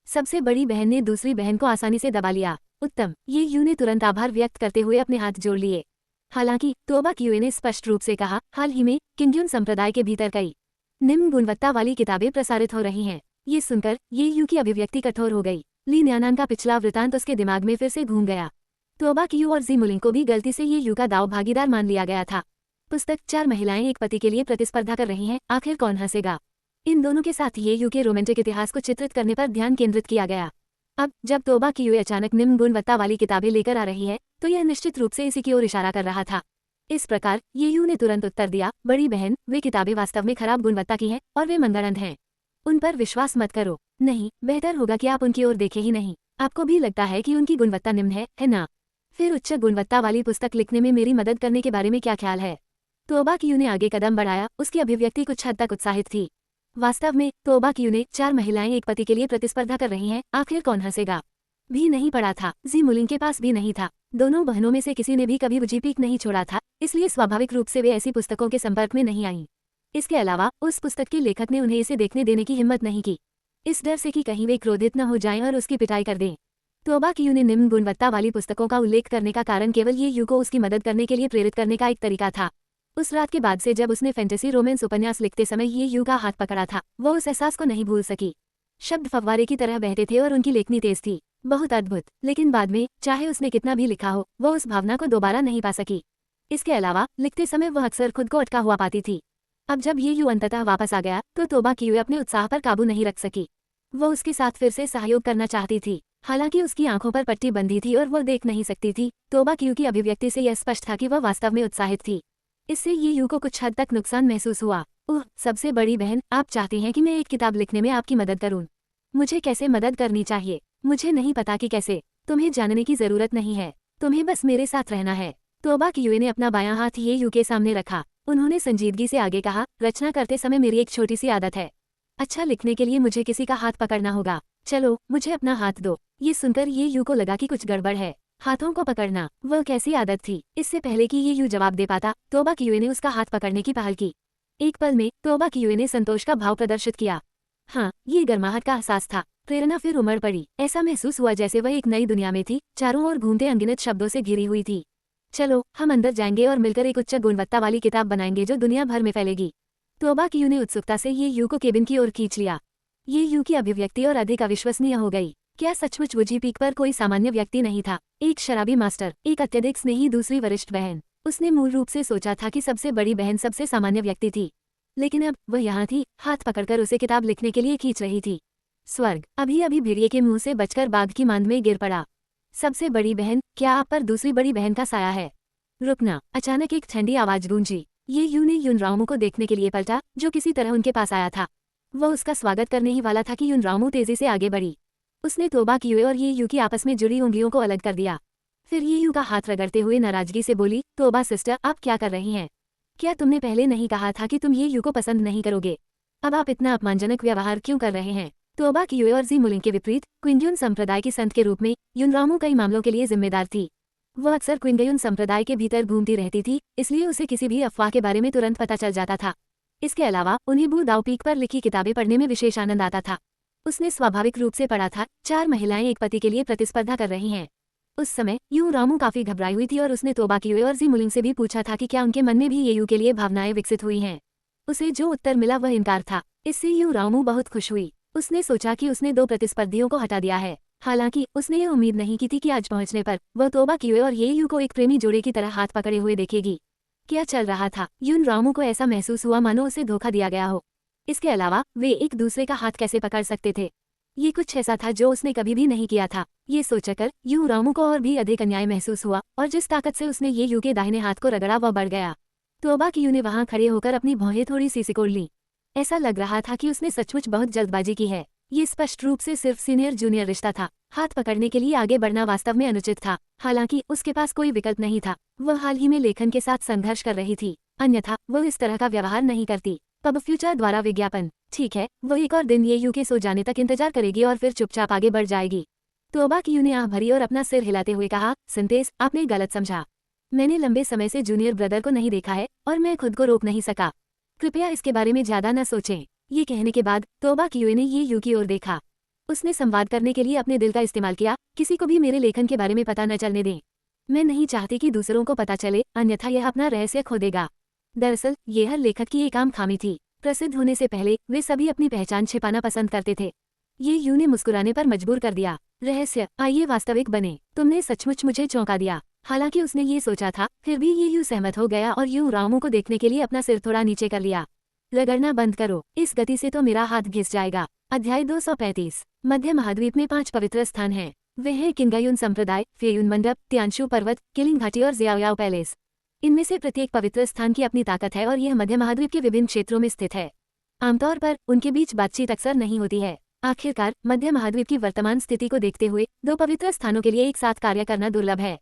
सबसे बड़ी बहन ने दूसरी बहन को आसानी से दबा लिया। उत्तम, ये यू ने तुरंत आभार व्यक्त करते हुए अपने हाथ जोड़ लिए। हालांकि तोबा कियूए ने स्पष्ट रूप से कहा, हाल ही में किंग्यून संप्रदाय के भीतर कई निम्न गुणवत्ता वाली किताबें प्रसारित हो रही हैं। ये सुनकर ये यू की अभिव्यक्ति कठोर हो गई। ली न्यानान का पिछला वृतांत उसके दिमाग में फिर से घूम गया। तोबा कियू और जी मुलिंग को भी गलती से ये यू का दाव भागीदार मान लिया गया था। पुस्तक 4 महिलाएं एक पति के लिए प्रतिस्पर्धा कर रही हैं, आखिर कौन हंसेगा। इन दोनों के साथ ये यू के रोमांटिक इतिहास को चित्रित करने पर ध्यान केंद्रित किया गया। अब जब तोबा कियू अचानक निम्न गुणवत्ता वाली किताबें लेकर आ रही है, तो यह निश्चित रूप से इसी की ओर इशारा कर रहा था। इस प्रकार ये यू ने तुरंत उत्तर दिया, बड़ी बहन, वे किताबें वास्तव में खराब गुणवत्ता की हैं और वे मंगड़ंद हैं। उन पर विश्वास मत करो। नहीं, बेहतर होगा कि आप उनकी ओर देखें ही नहीं। आपको भी लगता है कि उनकी गुणवत्ता निम्न है ना? फिर उच्च गुणवत्ता वाली पुस्तक लिखने में मेरी मदद करने के बारे में क्या ख्याल है? तोबा कियू ने आगे कदम बढ़ाया। उसकी अभिव्यक्ति कुछ हद तक उत्साहित थी। वास्तव में तोबा कियू ने 4 महिलाएं एक पति के लिए प्रतिस्पर्धा कर रही हैं, आखिर कौन हंसेगा भी नहीं पड़ा था। जी मुलिंग के पास भी नहीं था। दोनों बहनों में से किसी ने भी कभी वजीपीक नहीं छोड़ा था, इसलिए स्वाभाविक रूप से वे ऐसी पुस्तकों के संपर्क में नहीं आईं। इसके अलावा उस पुस्तक के लेखक ने उन्हें इसे देखने देने की हिम्मत नहीं की, इस डर से कि कहीं वे क्रोधित न हो जाएं और उसकी पिटाई कर दें। तोबा कियू ने निम्न गुणवत्ता वाली पुस्तकों का उल्लेख करने का कारण केवल ये यू को उसकी मदद करने के लिए प्रेरित करने का एक तरीका था। उस रात के बाद से जब उसने फैंटेसी रोमांस उपन्यास लिखते समय ये यू का हाथ पकड़ा था, वो उस एहसास को नहीं भूल सकी। शब्द फव्वारे की तरह बहते थे और उनकी लेखनी तेज थी। बहुत अद्भुत। लेकिन बाद में चाहे उसने कितना भी लिखा हो, वो उस भावना को दोबारा नहीं पा सकी। इसके अलावा लिखते समय वह अक्सर खुद को अटका हुआ पाती थी। अब जब ये यू अंततः वापस आ गया, तो तोबा कियू अपने उत्साह पर काबू नहीं रख सकी। वो उसके साथ फिर से सहयोग करना चाहती थी। हालांकि उसकी आंखों पर पट्टी बंधी थी और वो देख नहीं सकती थी। तोबा कियू की अभिव्यक्ति से यह स्पष्ट था कि वह वास्तव में उत्साहित थी। इससे ये यू को कुछ हद तक नुकसान महसूस हुआ। सबसे बड़ी बहन, आप चाहती हैं कि मैं एक किताब लिखने में आपकी मदद करूं। मुझे कैसे मदद करनी चाहिए? मुझे नहीं पता कि कैसे। तुम्हें जानने की जरूरत नहीं है, तुम्हें बस मेरे साथ रहना है। तोबा कियू ने अपना बायां हाथ ये यू के सामने रखा। उन्होंने संजीदगी से आगे कहा, रचना करते समय मेरी एक छोटी सी आदत है। अच्छा लिखने के लिए मुझे किसी का हाथ पकड़ना होगा। चलो मुझे अपना हाथ दो। ये सुनकर ये यू को लगा कि कुछ गड़बड़ है। हाथों को पकड़ना वह कैसी आदत थी। इससे पहले कि ये यू जवाब दे पाता, तोबा कियुए ने उसका हाथ पकड़ने की पहल की। एक पल में तोबा कियुए ने संतोष का भाव प्रदर्शित किया। हाँ, ये गर्माहट का एहसास था। प्रेरणा फिर उमड़ पड़ी। ऐसा महसूस हुआ जैसे वह एक नई दुनिया में थी, चारों ओर घूमते अनगिनत शब्दों से घिरी हुई थी। चलो हम अंदर जाएंगे और मिलकर एक उच्च गुणवत्ता वाली किताब बनाएंगे जो दुनिया भर में फैलेगी। तोबा कियू ने उत्सुकता से ये यू को केबिन की ओर खींच लिया। ये यू की अभिव्यक्ति और अधिक अविश्वसनीय हो गई। क्या सचमुच वुजी पीक पर कोई सामान्य व्यक्ति नहीं था? एक शराबी मास्टर, एक अत्यधिक स्नेही दूसरी वरिष्ठ बहन। उसने मूल रूप से सोचा था कि सबसे बड़ी बहन सबसे सामान्य व्यक्ति थी, लेकिन अब वह यहाँ थी, हाथ पकड़कर उसे किताब लिखने के लिए खींच रही थी। स्वर्ग अभी अभी भेड़िए के मुंह से बचकर बाघ की मांद में गिर पड़ा। सबसे बड़ी बहन, क्या आप पर दूसरी बड़ी बहन का साया है? रुकना! अचानक एक ठंडी आवाज गूंजी। ये यू ने युनरामू को देखने के लिए पलटा, जो किसी तरह उनके पास आया था। वह उसका स्वागत करने ही वाला था कि युनरामू तेजी से आगे बढ़ी। उसने तोबा कियुए और ये यू की आपस में जुड़ी उंगलियों को अलग कर दिया। फिर ये यू का हाथ रगड़ते हुए नाराजगी से बोली, तोबा सिस्टर, आप क्या कर रही हैं? क्या तुमने पहले नहीं कहा था कि तुम ये यू को पसंद नहीं करोगे? अब आप इतना अपमानजनक व्यवहार क्यों कर रहे हैं? तोबा कियुए और जी मुलिंग के विपरीत क्विंगयुन संप्रदाय की संत के रूप में युनरामू कई मामलों के लिए जिम्मेदार थी। वह अक्सर क्विंगयुन संप्रदाय के भीतर घूमती रहती थी, इसलिए उसे किसी भी अफवाह के बारे में तुरंत पता चल जाता था। इसके अलावा उन्हें बू दाओ पीक पर लिखी किताबें पढ़ने में विशेष आनंद आता था। उसने स्वाभाविक रूप से पढ़ा था, 4 महिलाएं एक पति के लिए प्रतिस्पर्धा कर रही हैं। उस समय युनरामू काफी घबराई हुई थी और उसने तोबा कियुए और जी मुलिंग से भी पूछा था कि क्या उनके मन में भी ये यू के लिए भावनाएं विकसित हुई हैं। उसे जो उत्तर मिला वह इनकार था। इससे युनरामू बहुत खुश हुई। उसने सोचा कि उसने 2 प्रतिस्पर्धियों को हटा दिया है। हालांकि उसने ये उम्मीद नहीं की थी कि आज पहुंचने पर वह तोबा कियुए और ये यू को एक प्रेमी जोड़े की तरह हाथ पकड़े हुए देखेगी। क्या चल रहा था? युनरामू को ऐसा महसूस हुआ मानो उसे धोखा दिया गया हो। इसके अलावा वे एक दूसरे का हाथ कैसे पकड़ सकते थे? ये कुछ ऐसा था जो उसने कभी भी नहीं किया था। ये सोचकर युनरामू को और भी अधिक अन्याय महसूस हुआ और जिस ताकत से उसने ये यू के दाहिने हाथ को रगड़ा वह बढ़ गया। तोबा कियू ने वहां खड़े होकर अपनी भौहें थोड़ी सी सिकोड़ ली। ऐसा लग रहा था कि उसने सचमुच बहुत जल्दबाजी की है। ये स्पष्ट रूप से सिर्फ सीनियर जूनियर रिश्ता था। हाथ पकड़ने के लिए आगे बढ़ना वास्तव में अनुचित था। हालांकि उसके पास कोई विकल्प नहीं था। वह हाल ही में लेखन के साथ संघर्ष कर रही थी, अन्यथा वह इस तरह का व्यवहार नहीं करती। पब फ्यूचर द्वारा विज्ञापन। ठीक है, वह एक और दिन ये यू के सो जाने तक इंतजार करेगी और फिर चुपचाप आगे बढ़ जाएगी। तोबा कियू ने आह भरी और अपना सिर हिलाते हुए कहा, सिंतेस, आपने गलत समझा। मैंने लंबे समय से जूनियर ब्रदर को नहीं देखा है और मैं खुद को रोक नहीं सका। कृपया इसके बारे में ज्यादा न सोचें। ये कहने के बाद तोबा कियुए ने ये यू की ओर देखा। उसने संवाद करने के लिए अपने दिल का इस्तेमाल किया। किसी को भी मेरे लेखन के बारे में पता न चलने दें। मैं नहीं चाहती कि दूसरों को पता चले, अन्यथा यह अपना रहस्य खो देगा। दरअसल ये हर लेखक की एक आम खामी थी। प्रसिद्ध होने से पहले वे सभी अपनी पहचान छिपाना पसंद करते थे। ये यू ने मुस्कुराने पर मजबूर कर दिया। रहस्य, आइए वास्तविक बने। तुमने सचमुच मुझे चौंका दिया। हालांकि उसने ये सोचा था, फिर भी ये यू सहमत हो गया और युनरामू को देखने के लिए अपना सिर थोड़ा नीचे कर लिया। रगड़ना बंद करो, इस गति से तो मेरा हाथ घिस जाएगा। अध्याय 235। मध्य महाद्वीप में 5 पवित्र स्थान हैं। वे हैं किंगायुन संप्रदाय, फेयुन मंडप, त्यानशु पर्वत, किलिंग घाटी और जियाओयाओ पैलेस। इनमें से प्रत्येक पवित्र स्थान की अपनी ताकत है और यह मध्य महाद्वीप के विभिन्न क्षेत्रों में स्थित है। आमतौर पर उनके बीच बातचीत अक्सर नहीं होती है। आखिरकार मध्य महाद्वीप की वर्तमान स्थिति को देखते हुए 2 पवित्र स्थानों के लिए एक साथ कार्य करना दुर्लभ है।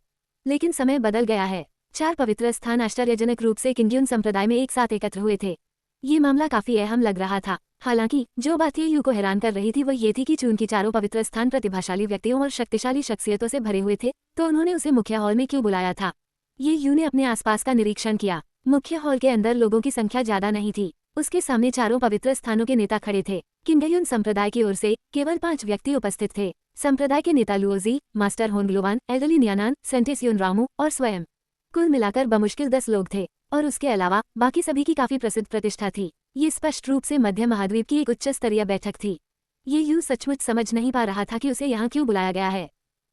लेकिन समय बदल गया है। 4 पवित्र स्थान आश्चर्यजनक रूप से किंगयुन संप्रदाय में एक साथ एकत्र हुए थे। ये मामला काफी अहम लग रहा था। हालांकि जो बात ये यू को हैरान कर रही थी वह ये थी कि चूंकि चारों पवित्र स्थान प्रतिभाशाली व्यक्तियों और शक्तिशाली शख्सियतों से भरे हुए थे, तो उन्होंने उसे मुख्य हॉल में क्यों बुलाया था? ये यू ने अपने आसपास का निरीक्षण किया। मुख्य हॉल के अंदर लोगों की संख्या ज्यादा नहीं थी। उसके सामने चारों पवित्र स्थानों के नेता खड़े थे। किंगयुन संप्रदाय की ओर से केवल 5 व्यक्ति उपस्थित थे। संप्रदाय के नेता लुओजी, मास्टर होंगलुवान, एल्डरली न्यानान, सेंटेस युनरामू और स्वयं। कुल मिलाकर बमुश्किल 10 लोग थे और उसके अलावा बाकी सभी की काफी प्रसिद्ध प्रतिष्ठा थी। ये स्पष्ट रूप से मध्य महाद्वीप की एक उच्च स्तरीय बैठक थी। ये यू सचमुच समझ नहीं पा रहा था कि उसे यहाँ क्यों बुलाया गया है।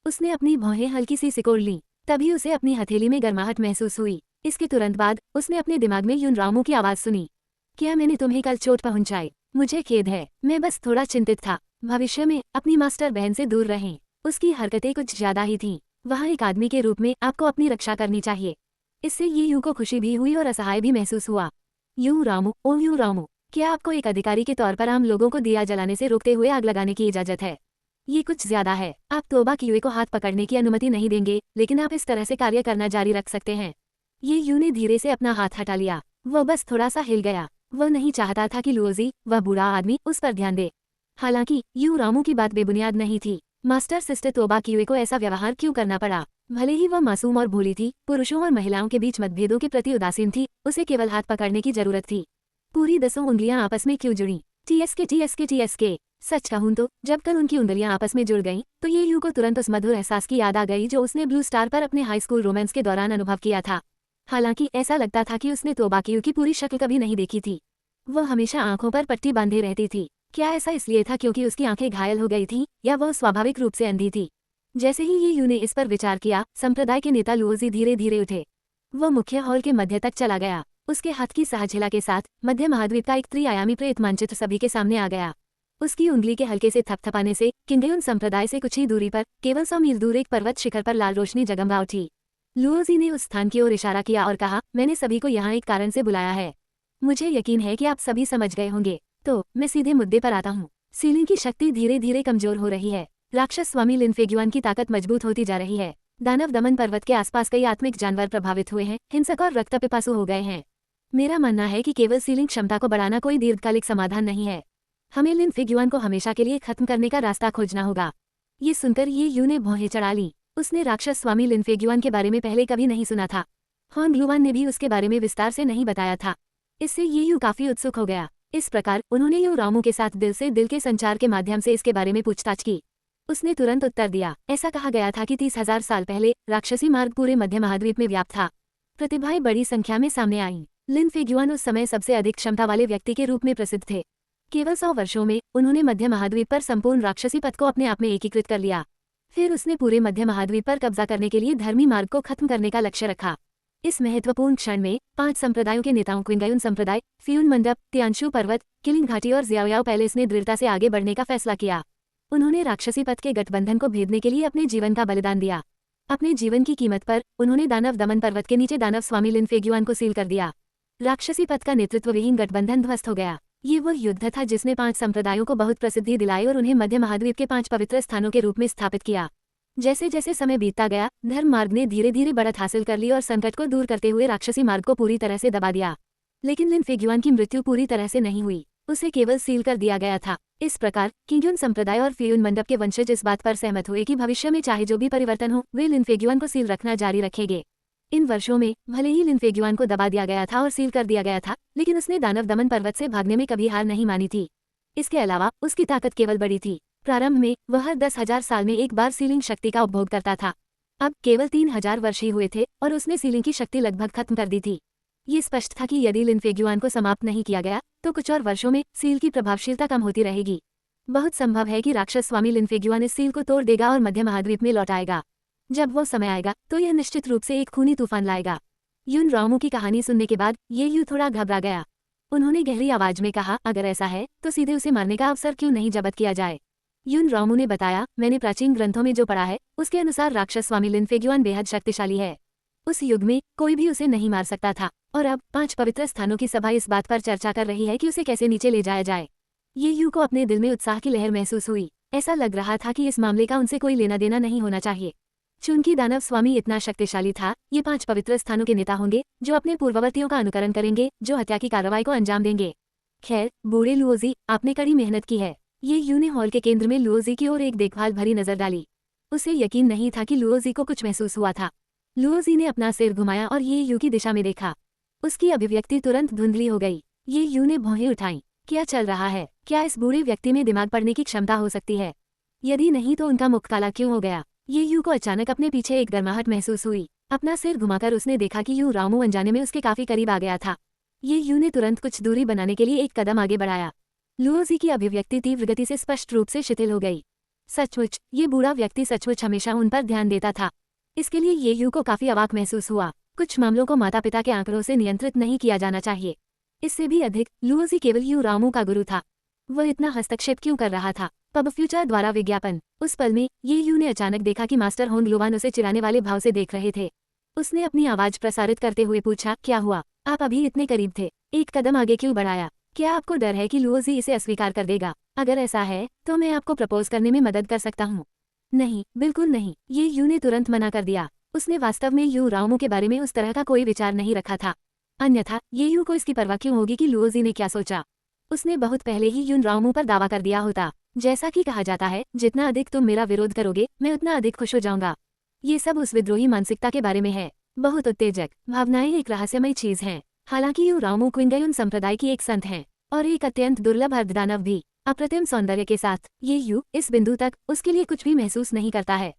उसने अपनी भौहें हल्की सी सिकोड़ लीं। तभी उसे अपनी हथेली में गर्माहट महसूस हुई। इसके तुरंत बाद उसने अपने दिमाग में युनरामू की आवाज सुनी। क्या मैंने तुम्हें कल चोट पहुंचाई? मुझे खेद है, मैं बस थोड़ा चिंतित था। भविष्य में अपनी मास्टर बहन से दूर रहें। उसकी हरकतें कुछ ज्यादा ही थीं। वहाँ एक आदमी के रूप में आपको अपनी रक्षा करनी चाहिए। इससे ये यू को खुशी भी हुई और असहाय भी महसूस हुआ। युनरामू, ओ युनरामू, क्या आपको एक अधिकारी के तौर पर आम लोगों को दिया जलाने से रोकते हुए आग लगाने की इजाजत है? ये कुछ ज्यादा है। आप तोबा कियुए को हाथ पकड़ने की अनुमति नहीं देंगे, लेकिन आप इस तरह से कार्य करना जारी रख सकते हैं। ये यू ने धीरे से अपना हाथ हटा लिया। वह बस थोड़ा सा हिल गया। वह नहीं चाहता था कि लुओजी, वह बूढ़ा आदमी, उस पर ध्यान दे। हालांकि यू रामू की बात बेबुनियाद नहीं थी। मास्टर सिस्टर तोबा कियुए को ऐसा व्यवहार क्यों करना पड़ा? भले ही वह मासूम और भोली थी, पुरुषों और महिलाओं के बीच मतभेदों के प्रति उदासीन थी, उसे केवल हाथ पकड़ने की जरूरत थी। पूरी 10 उंगलियां आपस में क्यों जुड़ी? टीएसके टीएसके टीएसके। सच कहूं तो जब कल उनकी उंगलियां आपस में जुड़ गईं, तो ये यू को तुरंत उस मधुर एहसास की याद आ गई जो उसने ब्लू स्टार पर अपने हाई स्कूल रोमांस के दौरान अनुभव किया था। हालांकि ऐसा लगता था कि उसने तोबा कियू की पूरी शक्ल कभी नहीं देखी थी। वह हमेशा आंखों पर पट्टी बांधे रहती थी। क्या ऐसा इसलिए था क्योंकि उसकी आंखें घायल हो गई थीं, या वह स्वाभाविक रूप से अंधी थी? जैसे ही ये यू ने इस पर विचार किया, संप्रदाय के नेता लुओजी धीरे धीरे उठे। वह मुख्य हॉल के मध्य तक चला गया। उसके हाथ की साहझिला के साथ मध्य महाद्वीप का एक त्रिआयामी प्रेत मानचित्र सभी के सामने आ गया। उसकी उंगली के हल्के से थपथपाने से किंगयुन संप्रदाय से कुछ ही दूरी पर, केवल 100 मील दूर एक पर्वत शिखर पर लाल रोशनी जगमगा उठी। लुओजी ने उस स्थान की ओर इशारा किया और कहा, मैंने सभी को यहाँ एक कारण से बुलाया है। मुझे यकीन है कि आप सभी समझ गए होंगे। तो मैं सीधे मुद्दे पर आता हूँ। सीलिंग की शक्ति धीरे धीरे कमजोर हो रही है। राक्षस स्वामी लिन फेग्युआन की ताकत मजबूत होती जा रही है। दानव दमन पर्वत के आसपास कई आत्मिक जानवर प्रभावित हुए हैं, हिंसक और रक्तपिपासु हो गए हैं। मेरा मानना है कि केवल सीलिंग क्षमता को बढ़ाना कोई दीर्घकालिक समाधान नहीं है। हमें लिन फेग्युआन को हमेशा के लिए खत्म करने का रास्ता खोजना होगा। ये सुनकर ये यू ने भौहें चढ़ा ली। उसने राक्षस स्वामी लिन फेग्युआन के बारे में पहले कभी नहीं सुना था। हॉन ग्लूवान ने भी उसके बारे में विस्तार से नहीं बताया था। इससे ये यू काफी उत्सुक हो गया। इस प्रकार उन्होंने यू रामू के साथ दिल से दिल के संचार के माध्यम से इसके बारे में पूछताछ की। उसने तुरंत उत्तर दिया। ऐसा कहा गया था कि 30,000 साल पहले राक्षसी मार्ग पूरे मध्य महाद्वीप में व्याप्त था। प्रतिभाएं बड़ी संख्या में सामने आईं। लिन फेग्युआन उस समय सबसे अधिक क्षमता वाले व्यक्ति के रूप में प्रसिद्ध थे। केवल 100 वर्षों में उन्होंने मध्य महाद्वीप पर संपूर्ण राक्षसी पथ को अपने आप में एकीकृत कर लिया। फिर उसने पूरे मध्य महाद्वीप पर कब्जा करने के लिए धर्मी मार्ग को खत्म करने का लक्ष्य रखा। इस महत्वपूर्ण क्षण में 5 संप्रदायों के नेताओं क्विंगायुन संप्रदाय, फियून मंडप, तियानशु पर्वत, किलिंग घाटी और जियाओयाओ पैलेस ने दृढ़ता से आगे बढ़ने का फैसला किया। उन्होंने राक्षसी पथ के गठबंधन को भेदने के लिए अपने जीवन का बलिदान दिया। अपने जीवन की कीमत पर उन्होंने दानव दमन पर्वत के नीचे दानव स्वामी लिन फेग्युआन को सील कर दिया। राक्षसी पथ का नेतृत्व विहीन गठबंधन ध्वस्त हो गया। ये वह युद्ध था जिसने 5 संप्रदायों को बहुत प्रसिद्धि दिलाई और उन्हें मध्य महाद्वीप के 5 पवित्र स्थानों के रूप में स्थापित किया। जैसे जैसे समय बीतता गया, धर्म मार्ग ने धीरे धीरे बढ़त हासिल कर ली और संकट को दूर करते हुए राक्षसी मार्ग को पूरी तरह से दबा दिया। लेकिन लिन फेग्युआन की मृत्यु पूरी तरह से नहीं हुई, उसे केवल सील कर दिया गया था। इस प्रकार किंगयुन संप्रदाय और फियून मंडप के वंशज इस बात पर सहमत हुए कि भविष्य में चाहे जो भी परिवर्तन हो, वे लिन फेग्युआन को सील रखना जारी रखेंगे। इन वर्षों में भले ही लिन फेग्युआन को दबा दिया गया था और सील कर दिया गया था, लेकिन उसने दानव दमन पर्वत से भागने में कभी हार नहीं मानी थी। इसके अलावा उसकी ताकत केवल बढ़ी थी। प्रारंभ में वह हर 10,000 साल में एक बार सीलिंग शक्ति का उपभोग करता था। अब केवल 3,000 वर्ष ही हुए थे और उसने सीलिंग की शक्ति लगभग खत्म कर दी थी। ये स्पष्ट था कि यदि लिन फेग्युआन को समाप्त नहीं किया गया, तो कुछ और वर्षों में सील की प्रभावशीलता कम होती रहेगी। बहुत संभव है कि राक्षस स्वामी लिन फेग्युआन इस सील को तोड़ देगा और मध्य महाद्वीप में लौट आएगा। जब वो समय आएगा तो यह निश्चित रूप से एक खूनी तूफान लाएगा। यून रामू की कहानी सुनने के बाद ये यू थोड़ा घबरा गया। उन्होंने गहरी आवाज में कहा, अगर ऐसा है तो सीधे उसे मारने का अवसर क्यों नहीं जब्त किया जाए? यून रामू ने बताया, मैंने प्राचीन ग्रंथों में जो पढ़ा है उसके अनुसार राक्षस स्वामी लिन फेग्युआन बेहद शक्तिशाली है। उस युग में कोई भी उसे नहीं मार सकता था और अब 5 पवित्र स्थानों की सभा इस बात पर चर्चा कर रही है कि उसे कैसे नीचे ले जाया जाए। ये यू को अपने दिल में उत्साह की लहर महसूस हुई। ऐसा लग रहा था कि इस मामले का उनसे कोई लेना देना नहीं होना चाहिए। चूंकि दानव स्वामी इतना शक्तिशाली था, ये 5 पवित्र स्थानों के नेता होंगे जो अपने पूर्ववर्तियों का अनुकरण करेंगे, जो हत्या की कार्रवाई को अंजाम देंगे। खैर, बूढ़े लुओजी, आपने कड़ी मेहनत की है। ये यू ने हॉल के केंद्र में लुओजी की ओर एक देखभाल भरी नजर डाली। उसे यकीन नहीं था कि लुओजी को कुछ महसूस हुआ था। लुओजी ने अपना सिर घुमाया और ये यू की दिशा में देखा। उसकी अभिव्यक्ति तुरंत धुंधली हो गई। ये यू ने भौहें उठाईं। क्या चल रहा है? क्या इस बूढ़े व्यक्ति में दिमाग पढ़ने की क्षमता हो सकती है? यदि नहीं तो उनका मुख काला क्यों हो गया? ये यू को अचानक अपने पीछे एक गर्माहट महसूस हुई। अपना सिर घुमाकर उसने देखा कि यू रामू अनजाने में उसके काफी करीब आ गया था। ये यू ने तुरंत कुछ दूरी बनाने के लिए एक कदम आगे बढ़ाया। लुओजी की अभिव्यक्ति तीव्र गति से स्पष्ट रूप से शिथिल हो गई। सचमुच ये बूढ़ा व्यक्ति सचमुच हमेशा उन पर ध्यान देता था। इसके लिए ये यू को काफी अवाक महसूस हुआ। कुछ मामलों को माता पिता के आंकड़ों से नियंत्रित नहीं किया जाना चाहिए। इससे भी अधिक लुओजी केवल यू रामू का गुरु था। वह इतना हस्तक्षेप क्यों कर रहा था? पब फ्यूचर द्वारा विज्ञापन। उस पल में ये यू ने अचानक देखा कि मास्टर होंग लुवान उसे चिढ़ाने वाले भाव से देख रहे थे। उसने अपनी आवाज प्रसारित करते हुए पूछा, क्या हुआ? आप अभी इतने करीब थे, एक कदम आगे क्यों बढ़ाया? क्या आपको डर है कि लुओजी इसे अस्वीकार कर देगा? अगर ऐसा है तो मैं आपको प्रपोज करने में मदद कर सकता हूँ। नहीं, बिल्कुल नहीं, ये यू ने तुरंत मना कर दिया। उसने वास्तव में यू रामू के बारे में उस तरह का कोई विचार नहीं रखा था। अन्यथा ये यू को इसकी परवाह क्यों होगी कि लुओजी ने क्या सोचा? उसने बहुत पहले ही यून रामू पर दावा कर दिया होता। जैसा कि कहा जाता है, जितना अधिक तुम मेरा विरोध करोगे, मैं उतना अधिक खुश हो जाऊंगा। ये सब उस विद्रोही मानसिकता के बारे में है। बहुत उत्तेजक। भावनाएं एक रहस्यमय चीज हैं। हालांकि यू रामू क्विंगयुन संप्रदाय की एक संत हैं और एक अत्यंत दुर्लभ अर्धदानव भी। अप्रतिम सौंदर्य के साथ ये यू इस बिंदु तक उसके लिए कुछ भी महसूस नहीं करता है।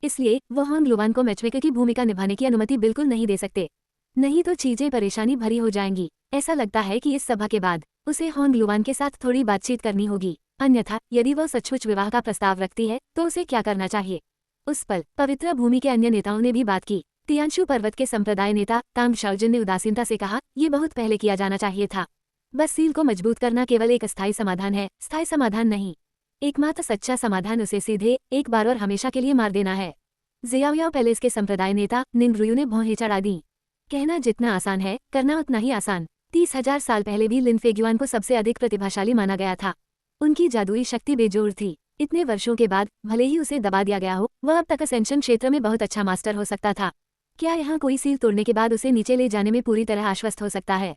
इसलिए वह होंग लुवान को मैचमेकर की भूमिका निभाने की अनुमति बिल्कुल नहीं दे सकते। नहीं तो चीजें परेशानी भरी हो जाएंगी। ऐसा लगता है कि इस सभा के बाद उसे होंग लुवान के साथ थोड़ी बातचीत करनी होगी। अन्यथा यदि वह सचमुच विवाह का प्रस्ताव रखती है तो उसे क्या करना चाहिए। उस पल पवित्र भूमि के अन्य नेताओं ने भी बात की। तियानशु पर्वत के संप्रदाय नेता तांग शाओजिन ने उदासीनता से कहा, ये बहुत पहले किया जाना चाहिए था। बस सील को मजबूत करना केवल एक अस्थायी समाधान है, स्थायी समाधान नहीं। एकमात्र सच्चा समाधान उसे सीधे एक बार और हमेशा के लिए मार देना है। जियाओयाओ पैलेस के संप्रदाय नेता निंगरुयू ने भौहें चढ़ा दी। कहना जितना आसान है, करना उतना ही आसान। 30,000 साल पहले भी लिन फेग्युआन को सबसे अधिक प्रतिभाशाली माना गया था। उनकी जादुई शक्ति बेजोड़ थी। इतने वर्षों के बाद भले ही उसे दबा दिया गया हो, वह अब तक असेंशन क्षेत्र में बहुत अच्छा मास्टर हो सकता था। क्या यहाँ कोई सील तोड़ने के बाद उसे नीचे ले जाने में पूरी तरह आश्वस्त हो सकता है?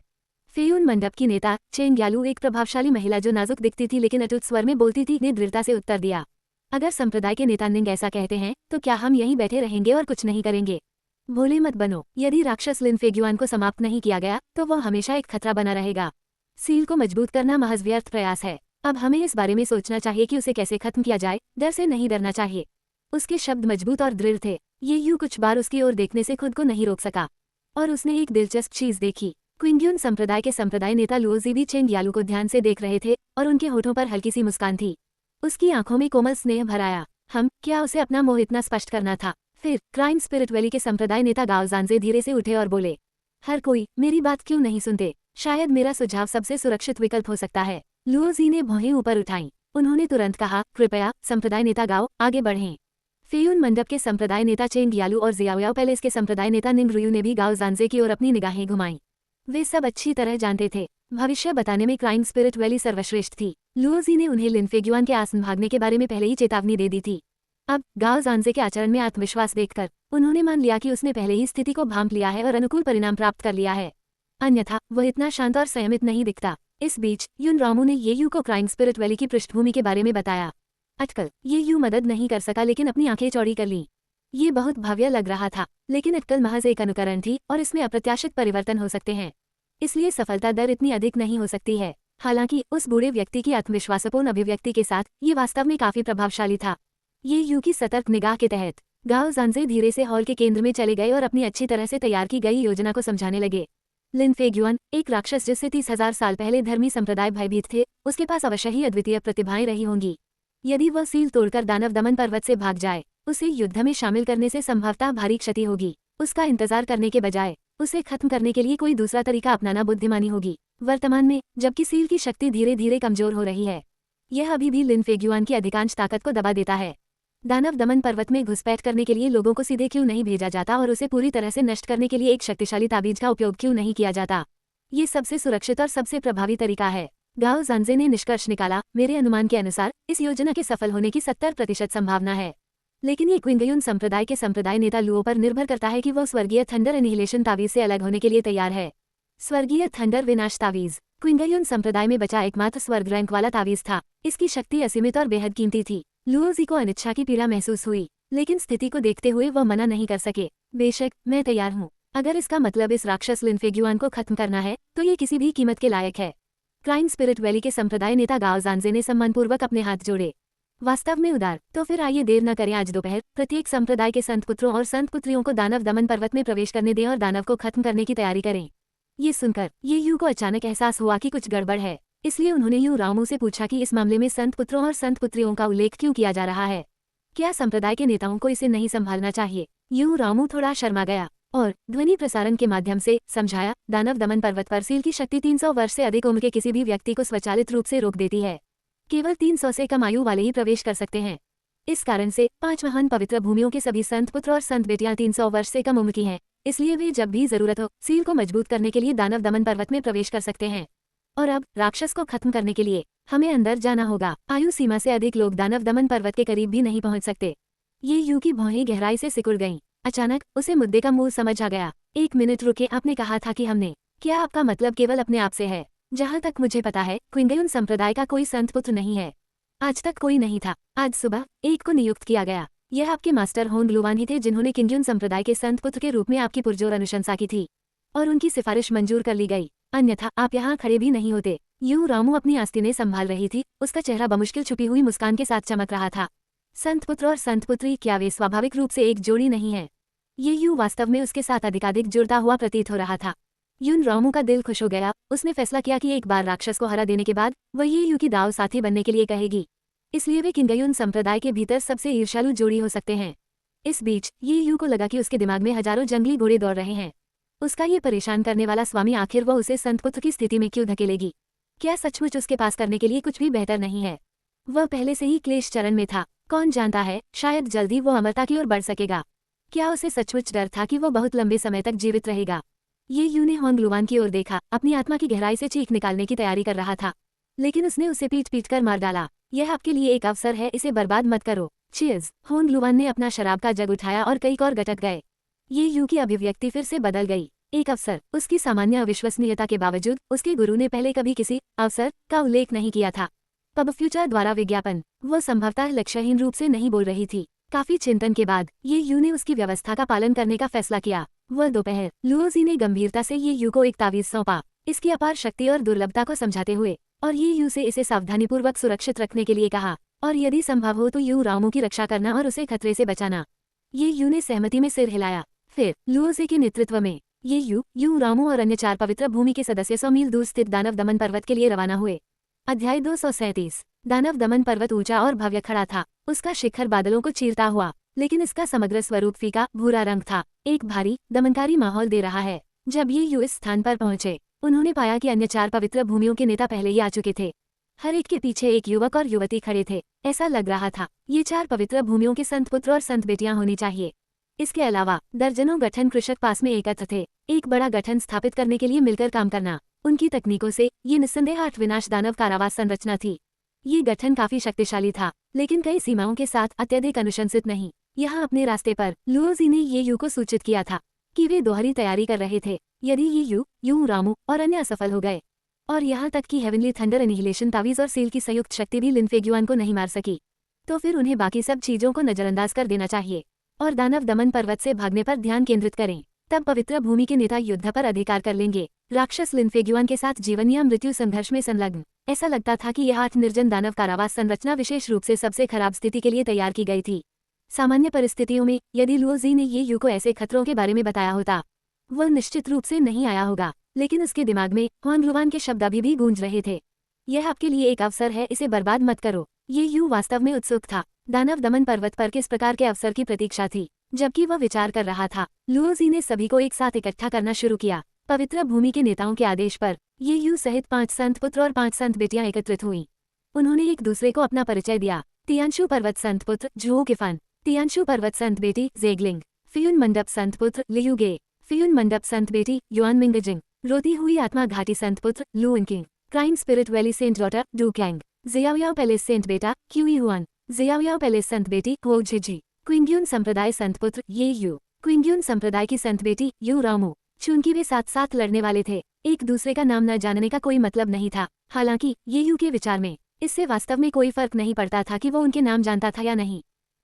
फेयून मंडप की नेता चेंग यालू, एक प्रभावशाली महिला जो नाजुक दिखती थी लेकिन अटूट स्वर में बोलती थी, ने दृढ़ता से उत्तर दिया, अगर संप्रदाय के नेता निंग ऐसा कहते हैं तो क्या हम यहीं बैठे रहेंगे और कुछ नहीं करेंगे? भोले मत बनो। यदि राक्षस लिन फेग्युआन को समाप्त नहीं किया गया तो वह हमेशा एक खतरा बना रहेगा। सील को मजबूत करना महज व्यर्थ प्रयास है। अब हमें इस बारे में सोचना चाहिए कि उसे कैसे खत्म किया जाए। डर से नहीं डरना चाहिए। उसके शब्द मजबूत और दृढ़ थे। ये यूं कुछ बार उसकी ओर देखने से खुद को नहीं रोक सका और उसने एक दिलचस्प चीज देखी। क्विंग्युन संप्रदाय के संप्रदाय नेता लुओजी भी चेंग यालू को ध्यान से देख रहे थे और उनके होठों पर हल्की सी मुस्कान थी। उसकी आंखों में कोमल स्नेह भर आया। क्या उसे अपना मोह इतना स्पष्ट करना था? फिर क्राइम स्पिरिट वैली के संप्रदाय नेता गाओ जानजे धीरे से उठे और बोले, हर कोई मेरी बात क्यों नहीं सुनते? शायद मेरा सुझाव सबसे सुरक्षित विकल्प हो सकता है। लुओजी ने भौहें ऊपर उठाईं। उन्होंने तुरंत कहा, कृपया संप्रदाय नेता गाओ आगे बढ़ें। फेयून मंडप के संप्रदाय नेता चेंग यालू और जियाओयाओ पैलेस के संप्रदाय नेता निंगरुयू ने भी गाओ जानजे की ओर अपनी निगाहें घुमाईं। वे सब अच्छी तरह जानते थे, भविष्य बताने में क्राइम स्पिरिट वैली सर्वश्रेष्ठ थी। लुओजी ने उन्हें लिन फेग्युआन के आसन भागने के बारे में पहले ही चेतावनी दे दी थी। अब गाओ जानजे के आचरण में आत्मविश्वास देखकर उन्होंने मान लिया कि उसने पहले ही स्थिति को भांप लिया है और अनुकूल परिणाम प्राप्त कर लिया है। अन्यथा वह इतना शांत और संयमित नहीं दिखता। इस बीच युन रामू ने ये यू को क्राइम स्पिरिट वैली की पृष्ठभूमि के बारे में बताया। अटकल ये यू मदद नहीं कर सका लेकिन अपनी आंखें चौड़ी कर लीं। ये बहुत भव्य लग रहा था, लेकिन अटकल महज एक अनुकरण थी और इसमें अप्रत्याशित परिवर्तन हो सकते हैं। इसलिए सफलता दर इतनी अधिक नहीं हो सकती है। हालांकि उस बूढ़े व्यक्ति की आत्मविश्वासपूर्ण अभिव्यक्ति के साथ ये वास्तव में काफी प्रभावशाली था। ये यू की सतर्क निगाह के तहत गाओ जानजे धीरे से हॉल के केंद्र में चले गए और अपनी अच्छी तरह से तैयार की गई योजना को समझाने लगे। लिन फेग्युआन, एक राक्षस जिससे 30,000 साल पहले धर्मी संप्रदाय भयभीत थे, उसके पास अवश्य ही अद्वितीय प्रतिभाएं रही होंगी। यदि वह सील तोड़कर दानव दमन पर्वत से भाग जाए, उसे युद्ध में शामिल करने से संभवतः भारी क्षति होगी। उसका इंतजार करने के बजाय उसे खत्म करने के लिए कोई दूसरा तरीका अपनाना बुद्धिमानी होगी। वर्तमान में जबकि सील की शक्ति धीरे धीरे कमजोर हो रही है, यह अभी भी लिन फेग्युआन की अधिकांश ताकत को दबा देता है। दानव दमन पर्वत में घुसपैठ करने के लिए लोगों को सीधे क्यों नहीं भेजा जाता और उसे पूरी तरह से नष्ट करने के लिए एक शक्तिशाली ताबीज का उपयोग क्यों नहीं किया जाता? ये सबसे सुरक्षित और सबसे प्रभावी तरीका है। गाओ जानजे ने निष्कर्ष निकाला, मेरे अनुमान के अनुसार इस योजना के सफल होने की 70% संभावना है। लेकिन ये क्विंगयुन संप्रदाय के संप्रदाय नेता लुओ पर निर्भर करता है कि वह स्वर्गीय थंडर एनिहिलेशन तावीज से अलग होने के लिए तैयार है। स्वर्गीय थंडर विनाश तावीज क्विंगयुन संप्रदाय में बचा एकमात्र स्वर्ग रैंक वाला तावीज था। इसकी शक्ति असीमित और बेहद कीमती थी। लुओजी को अनिच्छा की पीड़ा महसूस हुई, लेकिन स्थिति को देखते हुए वह मना नहीं कर सके। बेशक, मैं तैयार हूँ। अगर इसका मतलब इस राक्षस लिन फेग्युआन को खत्म करना है तो ये किसी भी कीमत के लायक है। क्राइम स्पिरिट वैली के संप्रदाय नेता गाओ जानजे ने सम्मानपूर्वक अपने हाथ जोड़े। वास्तव में उदार। तो फिर आइए देर न करें, आज दोपहर प्रत्येक संप्रदाय के संत पुत्रों और संत पुत्रियों को दानव दमन पर्वत में प्रवेश करने दें और दानव को खत्म करने की तैयारी करें। ये सुनकर ये यू को अचानक एहसास हुआ कि कुछ गड़बड़ है। इसलिए उन्होंने यू रामू से पूछा कि इस मामले में संत पुत्रों और संत पुत्रियों का उल्लेख क्यों किया जा रहा है? क्या संप्रदाय के नेताओं को इसे नहीं संभालना चाहिए? यू रामू थोड़ा शर्मा गया और ध्वनि प्रसारण के माध्यम से समझाया, दानव दमन पर्वत पर सील की शक्ति 300 वर्ष से अधिक उम्र के किसी भी व्यक्ति को स्वचालित रूप से रोक देती है। केवल 300 से कम आयु वाले ही प्रवेश कर सकते हैं। इस कारण से 5 महान पवित्र भूमियों के सभी संत पुत्र और संत बेटियां 300 वर्ष से कम उम्र की हैं। इसलिए वे जब भी जरूरत हो सील को मजबूत करने के लिए दानव दमन पर्वत में प्रवेश कर सकते हैं। और अब राक्षस को खत्म करने के लिए हमें अंदर जाना होगा। आयु सीमा से अधिक लोग दानव दमन पर्वत के करीब भी नहीं पहुंच सकते। ये यू की भौहें गहराई से सिकुड़ गईं। अचानक उसे मुद्दे का मूल समझ आ गया। 1 मिनट रुके, आपने कहा था कि हमने, क्या आपका मतलब केवल अपने आप से है? जहाँ तक मुझे पता है क्विंगयुन संप्रदाय का कोई संत पुत्र नहीं है। आज तक कोई नहीं था। आज सुबह एक को नियुक्त किया गया। यह आपके मास्टर होंग लुवान ही थे जिन्होंने किंग्युन संप्रदाय के संत पुत्र के रूप में आपकी पुरजोर अनुशंसा की थी और उनकी सिफारिश मंजूर कर ली गई, अन्यथा आप यहाँ खड़े भी नहीं होते। यूं रामू अपनी आस्तीनें संभाल रही थी, उसका चेहरा बमुश्किल छुपी हुई मुस्कान के साथ चमक रहा था। संत पुत्र और संत पुत्री क्या वे स्वाभाविक रूप से एक जोड़ी नहीं है? ये यूं वास्तव में उसके साथ अधिकाधिक जुड़ता हुआ प्रतीत हो रहा था। यून रामू का दिल खुश हो गया। उसने फैसला किया कि एक बार राक्षस को हरा देने के बाद वह ये यू की दाव साथी बनने के लिए कहेगी। इसलिए वे किंगयुन संप्रदाय के भीतर सबसे ईर्ष्यालु जोड़ी हो सकते हैं। इस बीच ये यू को लगा कि उसके दिमाग में हजारों जंगली घोड़े दौड़ रहे हैं। उसका ये परेशान करने वाला स्वामी आखिर वह उसे संतपुत्र की स्थिति में क्यों धकेलेगी? क्या सचमुच उसके पास करने के लिए कुछ भी बेहतर नहीं है? वह पहले से ही क्लेश चरण में था। कौन जानता है, शायद जल्दी वो अमरता की ओर बढ़ सकेगा। क्या उसे सचमुच डर था कि वह बहुत लंबे समय तक जीवित रहेगा? ये यू ने होंग लुवान की ओर देखा, अपनी आत्मा की गहराई से चीख निकालने की तैयारी कर रहा था, लेकिन उसने उसे पीट पीट कर मार डाला। यह आपके लिए एक अवसर है, इसे बर्बाद मत करो। चीयर्स। होंग लुवान ने अपना शराब का जग उठाया और कई और गटक गए। ये यू की अभिव्यक्ति फिर से बदल गई। एक अवसर। उसकी सामान्य अविश्वसनीयता के बावजूद उसके गुरु ने पहले कभी किसी अवसर का उल्लेख नहीं किया था। पब फ्यूचर द्वारा विज्ञापन। वह संभवतः लक्ष्यहीन रूप से नहीं बोल रही थी। काफी चिंतन के बाद ये यू ने उसकी व्यवस्था का पालन करने का फैसला किया। वह दोपहर लुओजी ने गंभीरता से ये यू को एक तावीज सौंपा, इसकी अपार शक्ति और दुर्लभता को समझाते हुए, और ये यू से इसे सावधानीपूर्वक सुरक्षित रखने के लिए कहा, और यदि संभव हो तो यू रामू की रक्षा करना और उसे खतरे से बचाना। ये यू ने सहमति में सिर हिलाया। फिर लुओजी के नेतृत्व में ये यू रामू और अन्य 4 पवित्र भूमि के सदस्य 100 मील दूर स्थित दानव दमन पर्वत के लिए रवाना हुए। अध्याय 237। दानव दमन पर्वत ऊंचा और भव्य खड़ा था। उसका शिखर बादलों को चीरता हुआ, लेकिन इसका समग्र स्वरूप फीका भूरा रंग था, एक भारी दमनकारी माहौल दे रहा है। जब ये यू इस स्थान पर पहुंचे, उन्होंने पाया कि अन्य 4 पवित्र भूमियों के नेता पहले ही आ चुके थे। हर एक के पीछे एक युवक और युवती खड़े थे। ऐसा लग रहा था ये 4 पवित्र भूमियों के संत पुत्र और संत बेटियां होनी चाहिए। इसके अलावा दर्जनों गठन कृषक पास में एकत्र थे। एक बड़ा गठन स्थापित करने के लिए मिलकर काम करना। उनकी तकनीकों से ये निस्संदेह 8 विनाश दानव कारावास संरचना थी। ये गठन काफी शक्तिशाली था, लेकिन कई सीमाओं के साथ अत्यधिक अनुशंसित नहीं। यहाँ अपने रास्ते पर लुओजी ने ये यू को सूचित किया था कि वे दोहरी तैयारी कर रहे थे। यदि ये यू रामू और अन्य असफल हो गए, और यहाँ तक कि हेवनली थंडर एनिहिलेशन तावीज और सील की संयुक्त शक्ति भी लिन फेग्युआन को नहीं मार सकी, तो फिर उन्हें बाकी सब चीजों को नजरअंदाज कर देना चाहिए और दानव दमन पर्वत से भागने पर ध्यान केंद्रित करें। तब पवित्र भूमि के नेता युद्ध पर अधिकार कर लेंगे। राक्षस लिन फेग्युआन के साथ जीवन या मृत्यु संघर्ष में संलग्न। ऐसा लगता था कि यह 8 निर्जन दानव कारावास संरचना विशेष रूप से सबसे खराब स्थिति के लिए तैयार की गई थी। सामान्य परिस्थितियों में यदि लुओजी ने ये यू को ऐसे खतरों के बारे में बताया होता, वह निश्चित रूप से नहीं आया होगा, लेकिन उसके दिमाग में होंग लुवान के शब्द अभी भी गूंज रहे थे। यह आपके लिए एक अवसर है, इसे बर्बाद मत करो। ये यू वास्तव में उत्सुक था। दानव दमन पर्वत पर किस प्रकार के अवसर की प्रतीक्षा थी। जबकि वह विचार कर रहा था, लुओजी ने सभी को एक साथ इकट्ठा करना शुरू किया। पवित्र भूमि के नेताओं के आदेश पर ये यू सहित 5 संत पुत्र और 5 संत बेटियां एकत्रित हुईं। उन्होंने एक दूसरे को अपना परिचय दिया। तियानशु पर्वत संत पुत्र झुओ किफान, तियानशु पर्वत संत बेटी जेगलिंग, फियुन मंडप संत पुत्र लियुगे, फियुन मंडप संत बेटी युआन मिंगजिंग, रोती हुई आत्मा घाटी संत पुत्र Lu Yinqing, crime spirit valley saint daughter Du Kang, Xiaoyao palace saint बेटा क्यूई हुआन, जियाओयाओ पैलेस संत बेटी हो झिझी, क्विंग्युन संप्रदाय संत पुत्र ये यू, क्विंग्युन संप्रदाय की संत बेटी यू रामू। चूंकि वे साथ साथ लड़ने वाले थे, एक दूसरे का नाम न जानने का कोई मतलब नहीं था। हालांकि ये यू के विचार में इससे वास्तव में कोई फर्क नहीं पड़ता था कि वो उनके नाम जानता था या नहीं।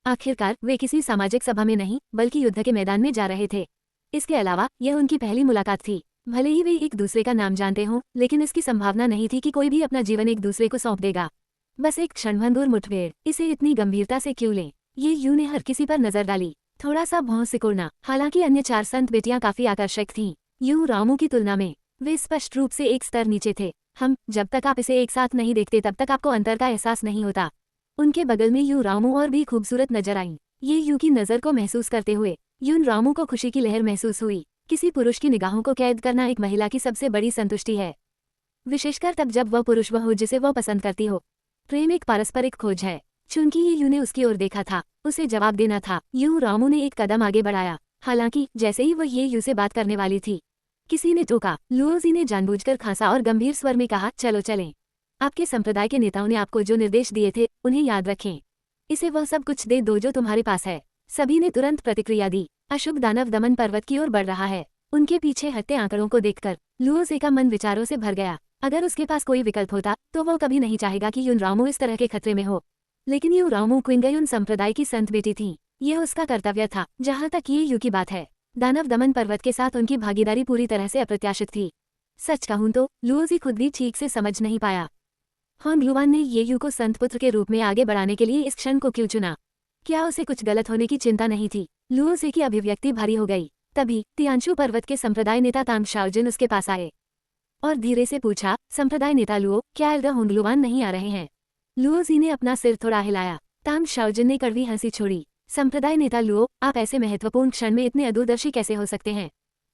आखिरकार वे किसी सामाजिक सभा में नहीं बल्कि युद्ध के मैदान में जा रहे थे। इसके अलावा यह उनकी पहली मुलाकात थी। भले ही वे एक दूसरे का नाम जानते हों, लेकिन इसकी संभावना नहीं थी कि कोई भी अपना जीवन एक दूसरे को सौंप देगा। बस एक क्षणभंगुर मुठभेड़, इसे इतनी गंभीरता से क्यों लें? ये यू ने हर किसी पर नजर डाली, थोड़ा सा भौं सिकुड़ना। हालांकि अन्य 4 संत बेटियां काफी आकर्षक थीं, यू रामू की तुलना में वे स्पष्ट रूप से एक स्तर नीचे थे। जब तक आप इसे एक साथ नहीं देखते तब तक आपको अंतर का एहसास नहीं होता। उनके बगल में यू रामू और भी खूबसूरत नजर आईं। ये यू की नजर को महसूस करते हुए यून रामू को खुशी की लहर महसूस हुई। किसी पुरुष की निगाहों को कैद करना एक महिला की सबसे बड़ी संतुष्टि है, विशेषकर तब जब वह पुरुष वह हो जिसे वह पसंद करती हो। प्रेम एक पारस्परिक खोज है। चूंकि ये यू ने उसकी ओर देखा था, उसे जवाब देना था। यू रामू ने एक कदम आगे बढ़ाया। हालांकि जैसे ही वह ये यू से बात करने वाली थी, किसी ने टोका। लुओजी ने जानबूझकर खांसा और गंभीर स्वर में कहा, चलो चलें। आपके संप्रदाय के नेताओं ने आपको जो निर्देश दिए थे उन्हें याद रखें। इसे वह सब कुछ दे दो जो तुम्हारे पास है। सभी ने तुरंत प्रतिक्रिया दी। अशुभ दानव दमन पर्वत की ओर बढ़ रहा है। उनके पीछे हटते आंकड़ों को देखकर लुओजे का मन विचारों से भर गया। अगर उसके पास कोई विकल्प होता तो वो कभी नहीं चाहेगा कि युन रामू इस तरह के खतरे में हो। लेकिन यू रामू क्विंगयुन संप्रदाय की संत बेटी थी। यह उसका कर्तव्य था। जहाँ तक ये यू की बात है, दानव दमन पर्वत के साथ उनकी भागीदारी पूरी तरह से अप्रत्याशित थी। सच कहूं तो लुओजी खुद भी ठीक से समझ नहीं पाया होंग लुआन ने ये यू को संत पुत्र के रूप में आगे बढ़ाने के लिए इस क्षण को क्यों चुना। क्या उसे कुछ गलत होने की चिंता नहीं थी। लुओजी की अभिव्यक्ति भारी हो गई। तभी तियांशु पर्वत के संप्रदाय नेता तांग शाओजिन उसके पास आए और धीरे से पूछा, संप्रदाय नेता लुओ, क्या एल्डर होंग लुआन नहीं आ रहे हैं। लुओजी ने अपना सिर थोड़ा हिलाया। तांग शाओजिन ने कड़वी हंसी छोड़ी। संप्रदाय नेता लुओ, आप ऐसे महत्वपूर्ण क्षण में इतने अदूरदर्शी कैसे हो सकते हैं।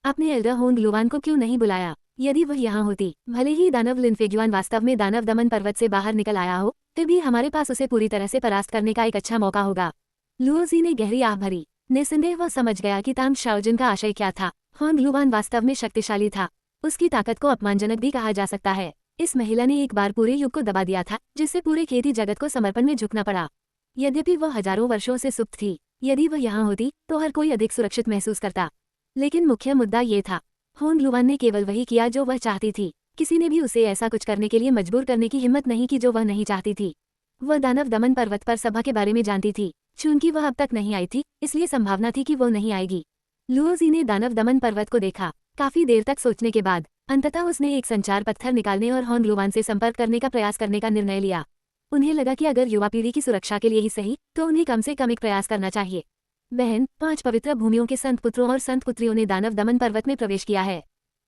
आपने एल्डर होंग लुआन को क्यों नहीं बुलाया। यदि वह यहाँ होती, भले ही दानव लिनफेग्युआन वास्तव में दानव दमन पर्वत से बाहर निकल आया हो, फिर भी हमारे पास उसे पूरी तरह से परास्त करने का एक अच्छा मौका होगा। लुओजी ने गहरी आह भरी। निसंदेह वह समझ गया कि तांग शाओजिन का आशय क्या था। होंग लुआन वास्तव में शक्तिशाली था। उसकी ताकत को अपमानजनक भी कहा जा सकता है। इस महिला ने एक बार पूरे युग को दबा दिया था, जिससे पूरे खेती जगत को समर्पण में झुकना पड़ा। यद्यपि वह हजारों वर्षों से सुप्त थी, यदि वह यहाँ होती तो हर कोई अधिक सुरक्षित महसूस करता। लेकिन मुख्य मुद्दा ये था, होंग लुआन ने केवल वही किया जो वह चाहती थी। किसी ने भी उसे ऐसा कुछ करने के लिए मजबूर करने की हिम्मत नहीं की जो वह नहीं चाहती थी। वह दानव दमन पर्वत पर सभा के बारे में जानती थी। चूंकि वह अब तक नहीं आई थी, इसलिए संभावना थी कि वो नहीं आएगी। लुओजी ने दानव दमन पर्वत को देखा। काफी देर तक सोचने के बाद अंततः उसने एक संचार पत्थर निकालने और होंग लुआन से संपर्क करने का प्रयास करने का निर्णय लिया। उन्हें लगा कि अगर युवा पीढ़ी की सुरक्षा के लिए ही सही, तो उन्हें कम से कम एक प्रयास करना चाहिए। बहन, 5 पवित्र भूमियों के संत पुत्रों और संत पुत्रियों ने दानव दमन पर्वत में प्रवेश किया है।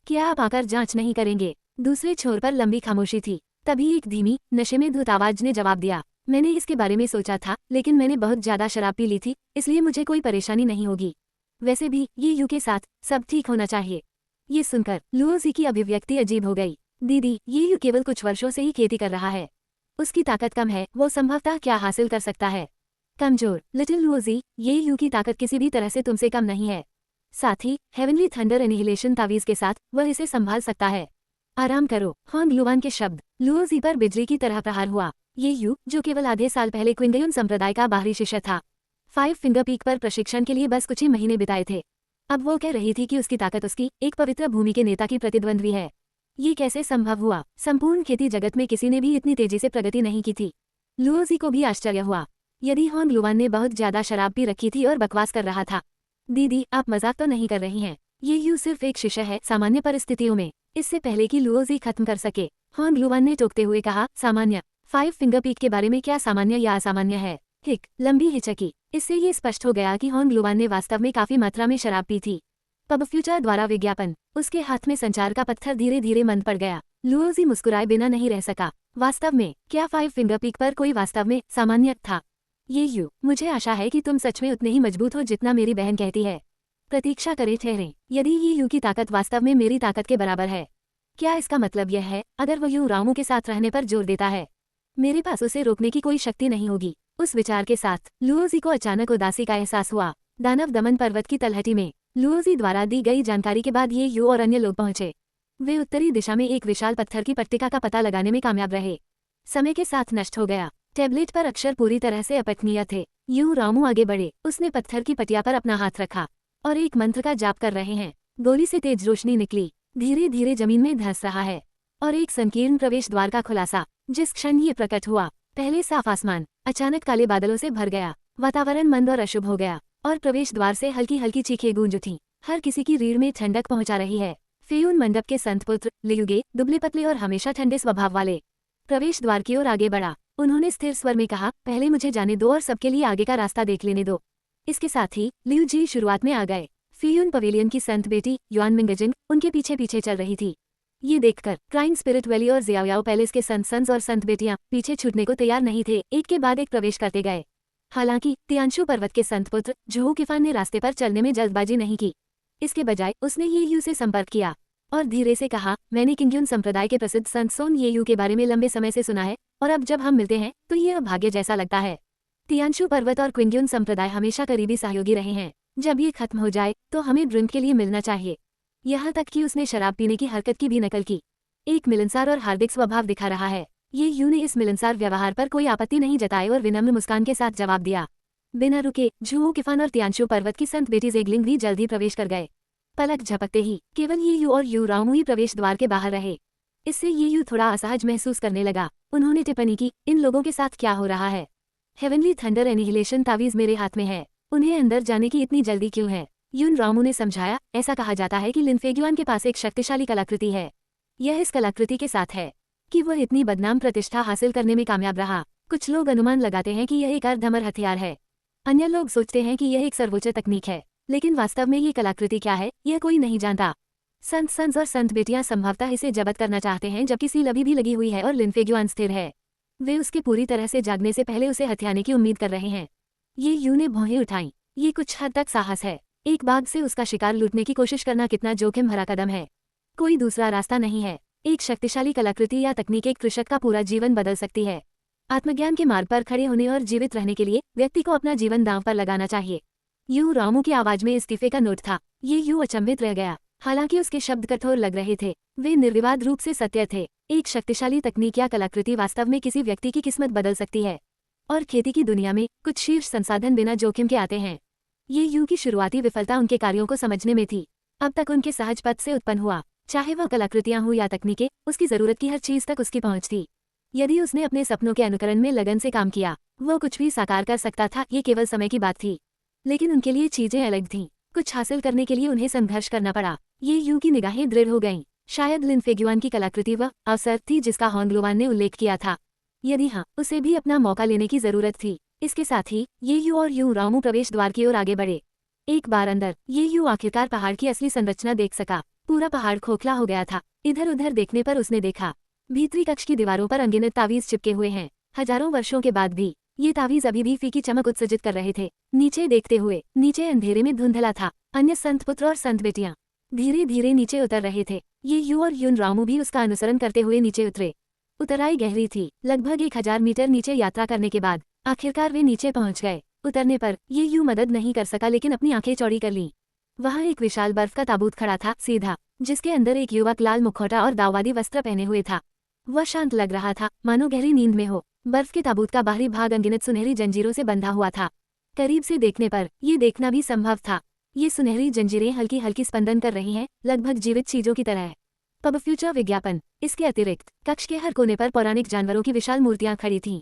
क्या आप आकर जांच नहीं करेंगे। दूसरे छोर पर लंबी खामोशी थी। तभी एक धीमी, नशे में धुत आवाज ने जवाब दिया, मैंने इसके बारे में सोचा था, लेकिन मैंने बहुत ज्यादा शराब पी ली थी, इसलिए मुझे कोई परेशानी नहीं होगी। वैसे भी ये यू के साथ सब ठीक होना चाहिए। ये सुनकर लुओजी की अभिव्यक्ति अजीब हो गई। दीदी, ये यू केवल कुछ वर्षों से ही खेती कर रहा है। उसकी ताकत कम है, वो संभवतः क्या हासिल कर सकता है। कमजोर। लिटिल लुओजी, ये यू की ताकत किसी भी तरह से तुमसे कम नहीं है। साथ ही हेवनली थंडर एनिहिलेशन तावीज के साथ वह इसे संभाल सकता है। आराम करो। होंग लुआन के शब्द लुओजी पर बिजली की तरह प्रहार हुआ। ये यू, जो केवल आधे साल पहले क्विंगयुन संप्रदाय का बाहरी शिष्य था, 5 फिंगर पीक पर प्रशिक्षण के लिए बस कुछ ही महीने बिताए थे, अब वो कह रही थी कि उसकी ताकत उसकी एक पवित्र भूमि के नेता की प्रतिद्वंद्वी है। ये कैसे संभव हुआ। संपूर्ण खेती जगत में किसी ने भी इतनी तेजी से प्रगति नहीं की थी। लुओजी को भी आश्चर्य हुआ। यदि होंग लुआन ने बहुत ज्यादा शराब पी रखी थी और बकवास कर रहा था। दीदी, आप मजाक तो नहीं कर रही हैं। ये यू सिर्फ एक शिष्य है सामान्य परिस्थितियों में। इससे पहले कि लुओजी खत्म कर सके, होंग लुआन ने टोकते हुए कहा, सामान्य। 5 फिंगर पीक के बारे में क्या सामान्य या असामान्य है। हिक लंबी हिचकी। इससे ये स्पष्ट हो गया कि होंग लुआन ने वास्तव में काफी मात्रा में शराब पी थी। पब फ्यूचर द्वारा विज्ञापन। उसके हाथ में संचार का पत्थर धीरे धीरे मंद पड़ गया। लुओजी मुस्कुराए बिना नहीं रह सका। वास्तव में क्या 5 फिंगर पीक पर कोई वास्तव में सामान्य था। ये यू, मुझे आशा है कि तुम सच में उतने ही मजबूत हो जितना मेरी बहन कहती है। प्रतीक्षा करे ठहरें। यदि ये यू की ताकत वास्तव में मेरी ताकत के बराबर है, क्या इसका मतलब यह है, अगर वह यू रामू के साथ रहने पर जोर देता है, मेरे पास उसे रोकने की कोई शक्ति नहीं होगी। उस विचार के साथ लुओजी को अचानक उदासी का एहसास हुआ। दानव दमन पर्वत की तलहटी में लुओजी द्वारा दी गई जानकारी के बाद ये यू और अन्य लोग पहुंचे। वे उत्तरी दिशा में एक विशाल पत्थर की पट्टिका का पता लगाने में कामयाब रहे। समय के साथ नष्ट हो गया। टैबलेट पर अक्षर पूरी तरह से अपठनीय थे। यू रामू आगे बढ़े। उसने पत्थर की पटिया पर अपना हाथ रखा और एक मंत्र का जाप कर रहे हैं। गोली से तेज रोशनी निकली, धीरे धीरे जमीन में धंस रहा है, और एक संकीर्ण प्रवेश द्वार का खुलासा। जिस क्षण ये प्रकट हुआ, पहले साफ आसमान अचानक काले बादलों से भर गया। वातावरण मंद और अशुभ हो गया, और प्रवेश द्वार से हल्की हल्की चीखें गूंज उठी। हर किसी की रीढ़ में ठंडक पहुंचा रही है। फेयून मंडप के संत पुत्र लियुगे, दुबले पतले और हमेशा ठंडे स्वभाव वाले, प्रवेश द्वार की ओर आगे बढ़ा। उन्होंने स्थिर स्वर में कहा, पहले मुझे जाने दो और सबके लिए आगे का रास्ता देख लेने दो। इसके साथ ही लियू जी शुरुआत में आ गए। फेयून पवेलियन की संत बेटी युआन मिंगजिंग उनके पीछे पीछे चल रही थी। ये देखकर क्राइंग स्पिरिट वैली और जियाओयाओ पैलेस के संत सन्स और संत बेटियां पीछे छूटने को तैयार नहीं थे। एक के बाद एक प्रवेश करते गए। हालांकि तियांशु पर्वत के संत पुत्र जोहू किफान ने रास्ते पर चलने में जल्दबाजी नहीं की। इसके बजाय उसने ये यू से संपर्क किया और धीरे से कहा, मैंने किंग्युन संप्रदाय के प्रसिद्ध संत सोन ये यू के बारे में लंबे समय से सुना है, और अब जब हम मिलते हैं तो ये अभाग्य जैसा लगता है। तियांशु पर्वत और क्विंग्युन संप्रदाय हमेशा करीबी सहयोगी रहे हैं। जब ये खत्म हो जाए तो हमें ड्रिंक के लिए मिलना चाहिए। यहाँ तक कि उसने शराब पीने की हरकत की भी नकल की। एक मिलनसार और हार्दिक स्वभाव दिखा रहा है। ये यू ने इस मिलनसार व्यवहार पर कोई आपत्ति नहीं जताई और विनम्र मुस्कान के साथ जवाब दिया। बिना रुके जुहू किफान और तियांशु पर्वत की संत बेटी जेगलिंग भी जल्द ही प्रवेश कर गए। पलक झपकते ही केवल ये यू और यू रामू ही प्रवेश द्वार के बाहर रहे। इससे ये यू थोड़ा असहज महसूस करने लगा। उन्होंने टिप्पणी की, इन लोगों के साथ क्या हो रहा है? हेवनली थंडर एनिहिलेशन तावीज़ मेरे हाथ में है, उन्हें अंदर जाने की इतनी जल्दी क्यों है? यून रामू ने समझाया, ऐसा कहा जाता है कि लिन फेग्युआन के पास एक शक्तिशाली कलाकृति है। यह इस कलाकृति के साथ है कि वह इतनी बदनाम प्रतिष्ठा हासिल करने में कामयाब रहा। कुछ लोग अनुमान लगाते हैं कि यह एक अर्धअमर हथियार है, अन्य लोग सोचते हैं कि यह एक सर्वोच्च तकनीक है, लेकिन वास्तव में ये कलाकृति क्या है, यह कोई नहीं जानता। संत सन्स और संत बेटियां संभवतः इसे जब्त करना चाहते हैं, जबकि सील अभी भी लगी हुई है और लिन फेग्युआन स्थिर है। वे उसके पूरी तरह से जागने से पहले उसे हथियाने की उम्मीद कर रहे हैं। ये यू ने भौहें उठाईं। ये कुछ हद तक साहस है। एक बाघ से उसका शिकार लूटने की कोशिश करना कितना जोखिम भरा कदम है। कोई दूसरा रास्ता नहीं है। एक शक्तिशाली कलाकृति या तकनीक एक कृषक का पूरा जीवन बदल सकती है। आत्मज्ञान के मार्ग पर खड़े होने और जीवित रहने के लिए व्यक्ति को अपना जीवन दांव पर लगाना चाहिए। यू रामू की आवाज में इस्तीफे का नोट था। ये यू अचंभित रह गया। हालांकि उसके शब्द कठोर लग रहे थे, वे निर्विवाद रूप से सत्य थे। एक शक्तिशाली तकनीक या कलाकृति वास्तव में किसी व्यक्ति की किस्मत बदल सकती है। और खेती की दुनिया में कुछ शीर्ष संसाधन बिना जोखिम के आते हैं। ये यू की शुरुआती विफलता उनके कार्यों को समझने में थी। अब तक उनके सहज पद से उत्पन्न हुआ, चाहे वह कलाकृतियां हो या तकनीकें, उसकी जरूरत की हर चीज तक उसकी पहुंच थी। यदि उसने अपने सपनों के अनुकरण में लगन से काम किया, वो कुछ भी साकार कर सकता था। ये केवल समय की बात थी। लेकिन उनके लिए चीजें अलग थीं। कुछ हासिल करने के लिए उन्हें संघर्ष करना पड़ा। ये यू की निगाहें दृढ़ हो गईं। शायद लिन फेग्युआन की कलाकृति वह अवसर थी जिसका होंगलुआन ने उल्लेख किया था। यदि हाँ, उसे भी अपना मौका लेने की जरूरत थी। इसके साथ ही ये यू और यू रामू प्रवेश द्वार की ओर आगे बढ़े। एक बार अंदर, ये यू आखिरकार पहाड़ की असली संरचना देख सका। पूरा पहाड़ खोखला हो गया था। इधर उधर देखने पर उसने देखा, भीतरी कक्ष की दीवारों पर अनगिनत तावीज चिपके हुए हैं। हजारों वर्षों के बाद भी ये तावीज अभी भी फीकी चमक उत्सर्जित कर रहे थे। नीचे देखते हुए, नीचे अंधेरे में धुंधला था। अन्य संत पुत्र और संत बेटियां धीरे धीरे नीचे उतर रहे थे। ये यू और यून रामू भी उसका अनुसरण करते हुए नीचे उतरे। उतराई गहरी थी। लगभग 1000 मीटर नीचे यात्रा करने के बाद आखिरकार वे नीचे पहुंच गए। उतरने पर ये यू मदद नहीं कर सका, लेकिन अपनी आंखें चौड़ी कर लीं। वहां एक विशाल बर्फ का ताबूत खड़ा था, सीधा, जिसके अंदर एक युवक लाल मुखौटा और दाववादी वस्त्र पहने हुए था। वह शांत लग रहा था, मानो गहरी नींद में हो। बर्फ के ताबूत का बाहरी भाग अनगिनत सुनहरी जंजीरों से बंधा हुआ था। करीब से देखने पर ये देखना भी संभव था। ये सुनहरी जंजीरें हल्की हल्की स्पंदन कर रही हैं, लगभग जीवित चीजों की तरह। पब फ्यूचर विज्ञापन। इसके अतिरिक्त कक्ष के हर कोने पर पौराणिक जानवरों की विशाल मूर्तियां खड़ी थीं,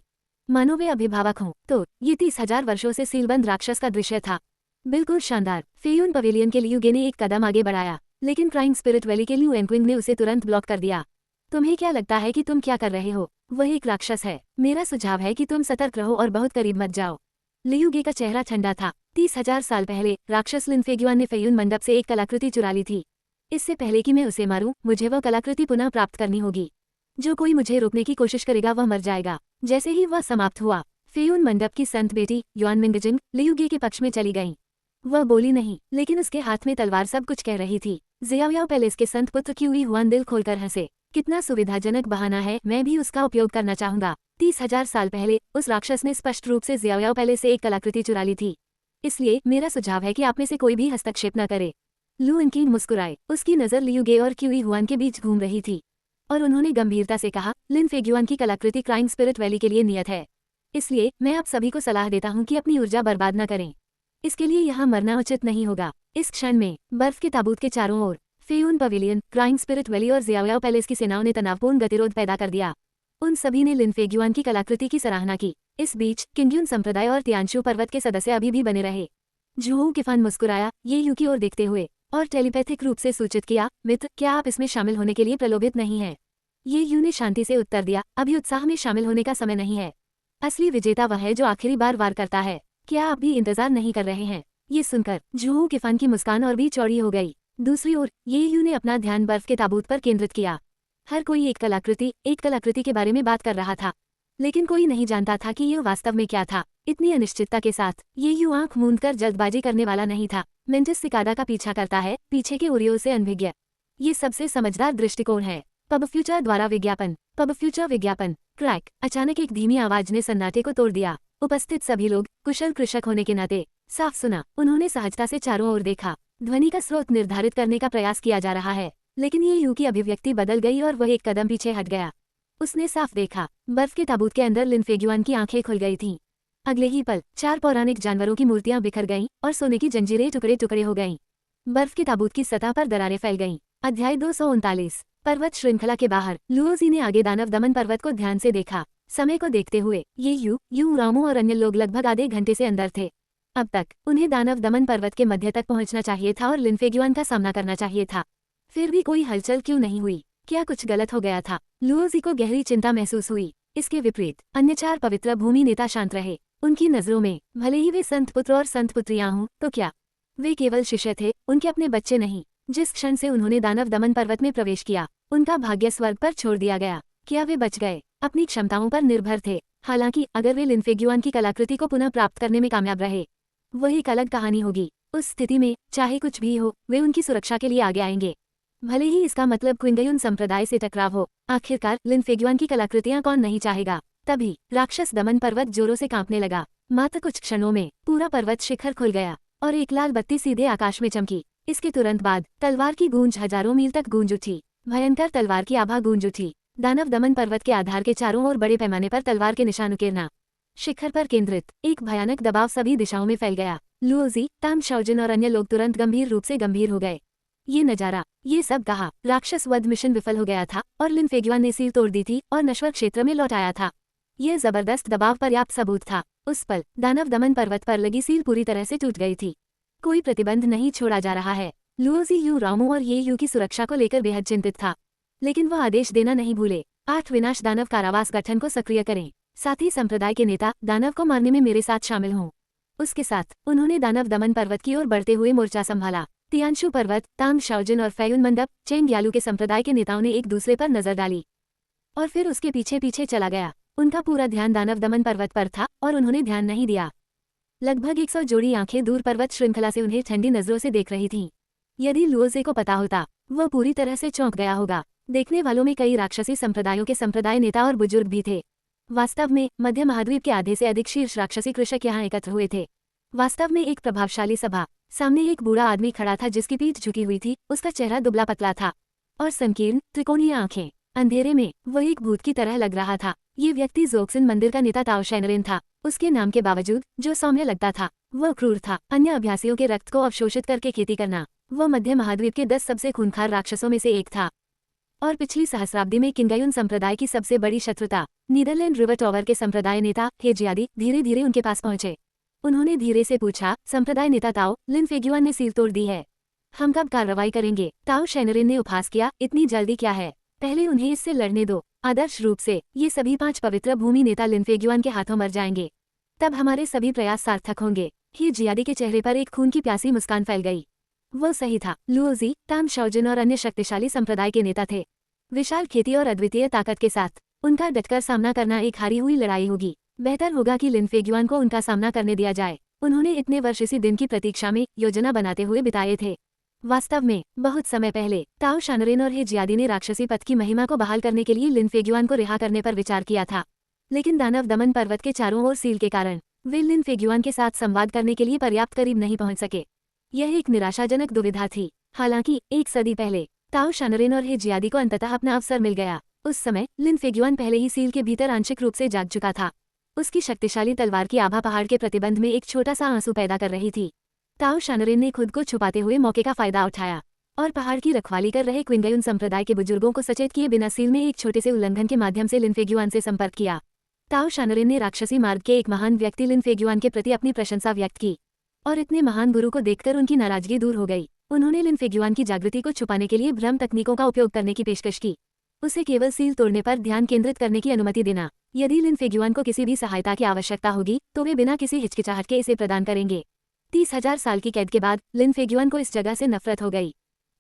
मानो वे अभिभावक हों। तो ये 30,000 वर्षों से सीलबंद राक्षस का दृश्य था। बिल्कुल शानदार। फेयून पवेलियन के लियू गे ने एक कदम आगे बढ़ाया, लेकिन क्राइंग स्पिरिट वैली के लियू एंक्विंग ने उसे तुरंत ब्लॉक कर दिया। तुम्हें क्या लगता है कि तुम क्या कर रहे हो? वह एक राक्षस है। मेरा सुझाव है कि तुम सतर्क रहो और बहुत करीब मत जाओ। लियू गे का चेहरा ठंडा था। 30,000 साल पहले राक्षस लिन फेग्युआन ने फेयून मंडप से एक कलाकृति चुरा ली थी। इससे पहले कि मैं उसे मारूं, मुझे वह कलाकृति पुनः प्राप्त करनी होगी। जो कोई मुझे रोकने की कोशिश करेगा वह मर जाएगा। जैसे ही वह समाप्त हुआ, फेयून मंडप की संत बेटी युआन मिंगजिंग लियू गे के पक्ष में चली गईं। वह बोली नहीं, लेकिन उसके हाथ में तलवार सब कुछ कह रही थी। जियाओयाओ पैलेस के संत पुत्र क्यूई हुआन दिल खोलकर हंसे। कितना सुविधाजनक बहाना है, मैं भी उसका उपयोग करना चाहूंगा। 30,000 साल पहले उस राक्षस ने स्पष्ट रूप से जियाओयाओ पैलेस से एक कलाकृति चुरा ली थी। इसलिए मेरा सुझाव है कि आप में से कोई भी हस्तक्षेप न करे। लू इनकी मुस्कुराए। उसकी नजर लियू गे और क्यूई हुआन के बीच घूम रही थी, और उन्होंने गंभीरता से कहा, लिन फेग्युआन की कलाकृति क्राइंग स्पिरिट वैली के लिए नियत है। इसलिए मैं आप सभी को सलाह देता हूं कि अपनी ऊर्जा बर्बाद न करें। इसके लिए यहाँ मरना उचित नहीं होगा। इस क्षण में बर्फ के ताबूत के चारों ओर फेयून पवेलियन, क्राइंग स्पिरिट वैली और जियाओयाओ पैलेस की सेनाओं ने तनावपूर्ण गतिरोध पैदा कर दिया। उन सभी ने लिन फेग्युआन की कलाकृति की सराहना की। इस बीच किंग्यून संप्रदाय और तियानशु पर्वत के सदस्य अभी भी बने रहे। जूहू किफान मुस्कुराया, ये यू की ओर देखते हुए, और टेलीपैथिक रूप से सूचित किया, मित्र, क्या आप इसमें शामिल होने के लिए प्रलोभित नहीं हैं? ये यू ने शांति से उत्तर दिया, अभी उत्साह में शामिल होने का समय नहीं है। असली विजेता वह है जो आखिरी बार वार करता है। क्या आप भी इंतजार नहीं कर रहे हैं? ये सुनकर जूहू किफान की मुस्कान और भी चौड़ी हो गई। दूसरी ओर ये यू ने अपना ध्यान बर्फ के ताबूत पर केंद्रित किया। हर कोई एक कलाकृति के बारे में बात कर रहा था, लेकिन कोई नहीं जानता था कि यह वास्तव में क्या था। इतनी अनिश्चितता के साथ ये यू आंख मूंदकर जल्दबाजी करने वाला नहीं था। मेंटिस सिकाडा का पीछा करता है, पीछे के ओरियो से अनभिज्ञ। ये सबसे समझदार दृष्टिकोण है। पब फ्यूचर द्वारा विज्ञापन। पब फ्यूचर विज्ञापन। क्रैक। अचानक एक धीमी आवाज ने सन्नाटे को तोड़ दिया। उपस्थित सभी लोग कुशल कृषक होने के नाते साफ सुना। उन्होंने सहजता से चारों ओर देखा। ध्वनि का स्रोत निर्धारित करने का प्रयास किया जा रहा है, लेकिन ये यू की अभिव्यक्ति बदल गई और वह एक कदम पीछे हट गया। उसने साफ देखा, बर्फ के ताबूत के अंदर लिन फेग्युआन की आंखें खुल गई थीं। अगले ही पल 4 पौराणिक जानवरों की मूर्तियां बिखर गईं और सोने की जंजीरें टुकड़े टुकड़े हो गईं। बर्फ के ताबूत की सतह पर दरारें फैल गईं। अध्याय 239। पर्वत श्रृंखला के बाहर लुओजी ने आगे दानव दमन पर्वत को ध्यान से देखा। समय को देखते हुए ये यू रामू और अन्य लोग लगभग आधे घंटे से अंदर थे। अब तक उन्हें दानव दमन पर्वत के मध्य तक पहुंचना चाहिए था और लिनफेग्युआन का सामना करना चाहिए था। फिर भी कोई हलचल क्यों नहीं हुई? क्या कुछ गलत हो गया था? लुओजी को गहरी चिंता महसूस हुई। इसके विपरीत अन्य 4 पवित्र भूमि नेता शांत रहे। उनकी नजरों में भले ही वे संत पुत्र और संत पुत्रियां हों, तो क्या वे केवल शिष्य थे, उनके अपने बच्चे नहीं। जिस क्षण से उन्होंने दानव दमन पर्वत में प्रवेश किया, उनका भाग्य स्वर्ग पर छोड़ दिया गया। क्या वे बच गए? अपनी क्षमताओं पर निर्भर थे। हालांकि अगर वे लिनफेग्युआन की कलाकृति को पुनः प्राप्त करने में कामयाब रहे, वही एक अलग कहानी होगी। उस स्थिति में चाहे कुछ भी हो, वे उनकी सुरक्षा के लिए आगे आएंगे, भले ही इसका मतलब क्विंगयुन संप्रदाय से टकराव हो। आखिरकार लिनफेग्युआन की कलाकृतियां कौन नहीं चाहेगा। तभी राक्षस दमन पर्वत जोरों से कांपने लगा। मात्र कुछ क्षणों में पूरा पर्वत शिखर खुल गया और एक लाल बत्ती सीधे आकाश में चमकी। इसके तुरंत बाद तलवार की गूंज हजारों मील तक गूंज उठी। भयंकर तलवार की आभा गूंज उठी। दानव दमन पर्वत के आधार के चारों ओर बड़े पैमाने पर तलवार के निशान उकेरना। शिखर पर केंद्रित एक भयानक दबाव सभी दिशाओं में फैल गया। लुओजी, ताम शाओजिन और अन्य लोग तुरंत गंभीर रूप से गंभीर हो गए। ये नजारा, ये सब कहा, राक्षस वध मिशन विफल हो गया था और लिनफेग्युआन ने सील तोड़ दी थी और नश्वर क्षेत्र में लौट आया था। यह जबरदस्त दबाव पर्याप्त सबूत था। उस पल दानव दमन पर्वत पर लगी सील पूरी तरह से टूट गई थी। कोई प्रतिबंध नहीं छोड़ा जा रहा है। लुओजी यू रामू और ये यू की सुरक्षा को लेकर बेहद चिंतित था, लेकिन वह आदेश देना नहीं भूले। 8 विनाश दानव कारावास गठन को सक्रिय करें। साथ ही संप्रदाय के नेता दानव को मारने में मेरे साथ शामिल हों। उसके साथ उन्होंने दानव दमन पर्वत की ओर बढ़ते हुए मोर्चा संभाला। तियानशु पर्वत, तांग शाओजिन और फैयुन मंडप, चेंग यालू के संप्रदाय के नेताओं ने एक दूसरे पर नजर डाली और फिर उसके पीछे पीछे चला गया। उनका पूरा ध्यान दानव दमन पर्वत पर था और उन्होंने ध्यान नहीं दिया। लगभग 100 जोड़ी आंखें दूर पर्वत श्रृंखला से उन्हें ठंडी नजरों से देख रही थीं। यदि लुओजे को पता होता, वह पूरी तरह से चौंक गया होगा। देखने वालों में कई राक्षसी संप्रदायों के संप्रदाय नेता और बुजुर्ग भी थे। वास्तव में मध्य महाद्वीप के आधे से अधिक शीर्ष राक्षसी कृषक यहाँ एकत्र हुए थे। वास्तव में एक प्रभावशाली सभा। सामने एक बूढ़ा आदमी खड़ा था जिसकी पीठ झुकी हुई थी। उसका चेहरा दुबला पतला था और संकीर्ण त्रिकोणीय आंखें। अंधेरे में वह एक भूत की तरह लग रहा था। ये व्यक्ति जोक्सिन मंदिर का नेता ताओ शेनरेन था। उसके नाम के बावजूद जो सौम्य लगता था, वह क्रूर था। अन्य अभ्यासियों के रक्त को अवशोषित करके खेती करना। वह मध्य महाद्वीप के 10 सबसे खूंखार राक्षसों में से एक था और पिछली सहस्राब्दी में किंगयुन संप्रदाय की सबसे बड़ी शत्रुता। नीदरलैंड रिवर टॉवर के संप्रदाय नेता हेजियादी धीरे धीरे उनके पास पहुंचे। उन्होंने धीरे से पूछा, संप्रदाय नेता ताओ, लिनफेग्युआन ने सील तोड़ दी है, हम कब कार्रवाई करेंगे? ताओ शेनरेन ने उपहास किया, इतनी जल्दी क्या है, पहले उन्हें इससे लड़ने दो। आदर्श रूप से ये सभी 5 पवित्र भूमि नेता लिनफेग्युआन के हाथों मर जाएंगे, तब हमारे सभी प्रयास सार्थक होंगे। हेजियादी के चेहरे पर एक खून की प्यासी मुस्कान फैल गई। वो सही था। लुओजी, ताम शाओजिन और अन्य शक्तिशाली संप्रदाय के नेता थे। विशाल खेती और अद्वितीय ताकत के साथ उनका डटकर सामना करना एक हारी हुई लड़ाई होगी। बेहतर होगा कि लिनफेग्युआन को उनका सामना करने दिया जाए। उन्होंने इतने वर्ष इसी दिन की प्रतीक्षा में योजना बनाते हुए बिताए थे। वास्तव में बहुत समय पहले ताओ शानरेन और हेजियादी ने राक्षसी पथ की महिमा को बहाल करने के लिए लिनफेग्युआन को रिहा करने पर विचार किया था, लेकिन दानव दमन पर्वत के चारों ओर सील के कारण वे लिनफेग्युआन के साथ संवाद करने के लिए पर्याप्त करीब नहीं पहुंच सके। यह एक निराशाजनक दुविधा थी। हालांकि 1 सदी पहले ताओ शानरेन और हेजियादी को अंततः अपना अवसर मिल गया। उस समय लिनफेग्युआन पहले ही सील के भीतर आंशिक रूप से जाग चुका था। उसकी शक्तिशाली तलवार की आभा पहाड़ के प्रतिबंध में एक छोटा सा आंसू पैदा कर रही थी। ताओ शानरेन ने खुद को छुपाते हुए मौके का फायदा उठाया और पहाड़ की रखवाली कर रहे क्विंगयुन संप्रदाय के बुजुर्गों को सचेत किए बिना सील में एक छोटे से उल्लंघन के माध्यम से लिनफेग्युआन से संपर्क किया। ताओ शानरेन ने राक्षसी मार्ग के एक महान व्यक्ति लिनफेग्युआन के प्रति अपनी प्रशंसा व्यक्त की और इतने महान गुरु को देखकर उनकी नाराजगी दूर हो गई। उन्होंने लिनफेग्युआन की जागृति को छुपाने के लिए भ्रम तकनीकों का उपयोग करने की पेशकश की। उसे केवल सील तोड़ने पर ध्यान केंद्रित करने की अनुमति देना। यदि लिनफेग्युआन को किसी भी सहायता की आवश्यकता होगी तो वे बिना किसी हिचकिचाहट के इसे प्रदान करेंगे। 30,000 साल की कैद के बाद लिनफेग्युआन को इस जगह से नफरत हो गई।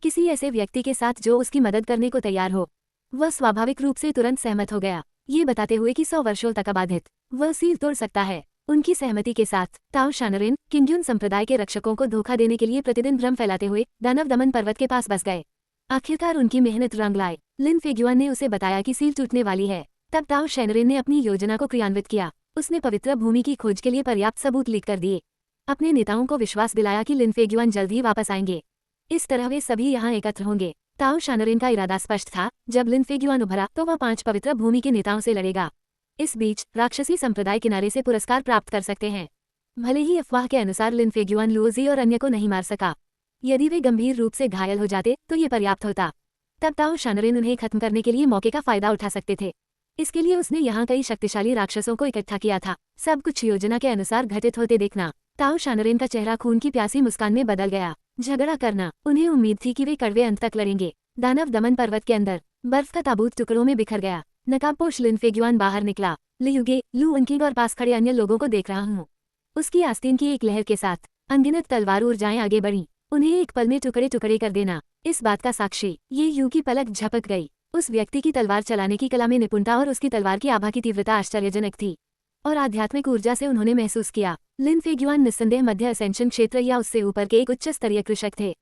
किसी ऐसे व्यक्ति के साथ जो उसकी मदद करने को तैयार हो, वह स्वाभाविक रूप से तुरंत सहमत हो गया, ये बताते हुए कि 100 वर्षों तक अबाधित वह सील तोड़ सकता है। उनकी सहमति के साथ ताओ शानरेन किंगयुन संप्रदाय के रक्षकों को धोखा देने के लिए प्रतिदिन भ्रम फैलाते हुए दानव दमन पर्वत के पास बस गए। आखिरकार उनकी मेहनत रंग लाए। लिनफेग्युआन ने उसे बताया कि सील टूटने वाली है। तब ताओ शेनरेन ने अपनी योजना को क्रियान्वित किया। उसने पवित्र भूमि की खोज के लिए पर्याप्त सबूत लीक कर दिए। अपने नेताओं को विश्वास दिलाया कि लिनफेग्युआन जल्द ही वापस आएंगे। इस तरह वे सभी यहाँ एकत्र होंगे। ताओ शानरेन का इरादा स्पष्ट था, जब लिनफेग्युआन उभरा तो वह 5 पवित्र भूमि के नेताओं से लड़ेगा। इस बीच राक्षसी संप्रदाय किनारे से पुरस्कार प्राप्त कर सकते हैं। भले ही अफवाह के अनुसार लिनफेग्युआन लुओजी और अन्य को नहीं मार सका। यदि वे गंभीर रूप से घायल हो जाते तो ये पर्याप्त होता। तब ताओ शानरेन उन्हें खत्म करने के लिए मौके का फायदा उठा सकते थे। इसके लिए उसने यहाँ कई शक्तिशाली राक्षसों को इकट्ठा किया था। सब कुछ योजना के अनुसार घटित होते देखना। ताओ शानरेन का चेहरा खून की प्यासी मुस्कान में बदल गया। झगड़ा करना, उन्हें उम्मीद थी कि वे कड़वे अंत तक लड़ेंगे। दानव दमन पर्वत के अंदर बर्फ का ताबूत टुकड़ों में बिखर गया। नकाबपोश लिन फेग्युआन बाहर निकला। लियुगे, लू उनकिंग और पास खड़े अन्य लोगों को देख रहा हूँ। उसकी आस्तीन की एक लहर के साथ अनगिनत तलवार ऊर्जाएं आगे बढ़ी। उन्हें एक पल में टुकड़े टुकड़े कर देना। इस बात का साक्षी ये यू की पलक झपक गई। उस व्यक्ति की तलवार चलाने की कला में निपुणता और उसकी तलवार की आभा की तीव्रता आश्चर्यजनक थी। और आध्यात्मिक ऊर्जा से उन्होंने महसूस किया लिन फेग्युआन निस्संदेह मध्य असेंशन क्षेत्र या उससे ऊपर के एक उच्च स्तरीय कृषक थे।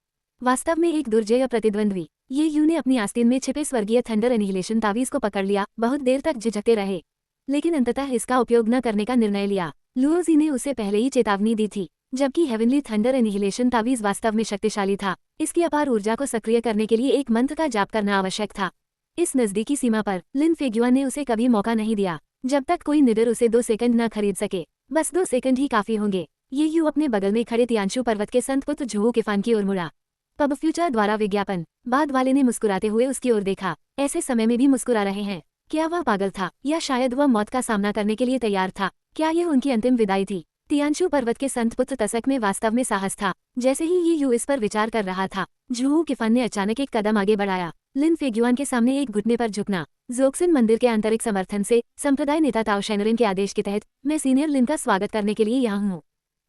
वास्तव में एक दुर्जय प्रतिद्वंद्वी। ये यू ने अपनी आस्तीन में छिपे स्वर्गीय थंडर एनिहिलेशन तावीज को पकड़ लिया। बहुत देर तक झिझकते रहे, लेकिन अंततः इसका उपयोग न करने का निर्णय लिया। लुओजी ने उसे पहले ही चेतावनी दी थी। जबकि हेवनली थंडर एनिहिलेशन तावीज वास्तव में शक्तिशाली था, इसकी अपार ऊर्जा को सक्रिय करने के लिए एक मंत्र का जाप करना आवश्यक था। इस नजदीकी सीमा पर लिन फेग्युआन ने उसे कभी मौका नहीं दिया। जब तक कोई निडर उसे 2 सेकंड न खरीद सके, बस 2 सेकंड ही काफी होंगे। ये यू अपने बगल में खड़े तियानशु पर्वत के संत पुत्र झुओ किफान की ओर मुड़ा। पब फ्यूचर द्वारा विज्ञापन। बाद वाले ने मुस्कुराते हुए उसकी ओर देखा। ऐसे समय में भी मुस्कुरा रहे हैं। क्या वह पागल था, या शायद वह मौत का सामना करने के लिए तैयार था? क्या यह उनकी अंतिम विदाई थी? तियानशु पर्वत के संत पुत्र तसक में वास्तव में साहस था। जैसे ही ये यू इस पर विचार कर रहा था, झुओ किफान ने अचानक एक कदम आगे बढ़ाया। लिन फेग्युआन के सामने एक घुटने पर झुकना। जोक्सिन मंदिर के आंतरिक समर्थन से संप्रदाय नेता ताओ शानरेन के आदेश के तहत मैं सीनियर लिन का स्वागत करने के लिए यहाँ हूँ।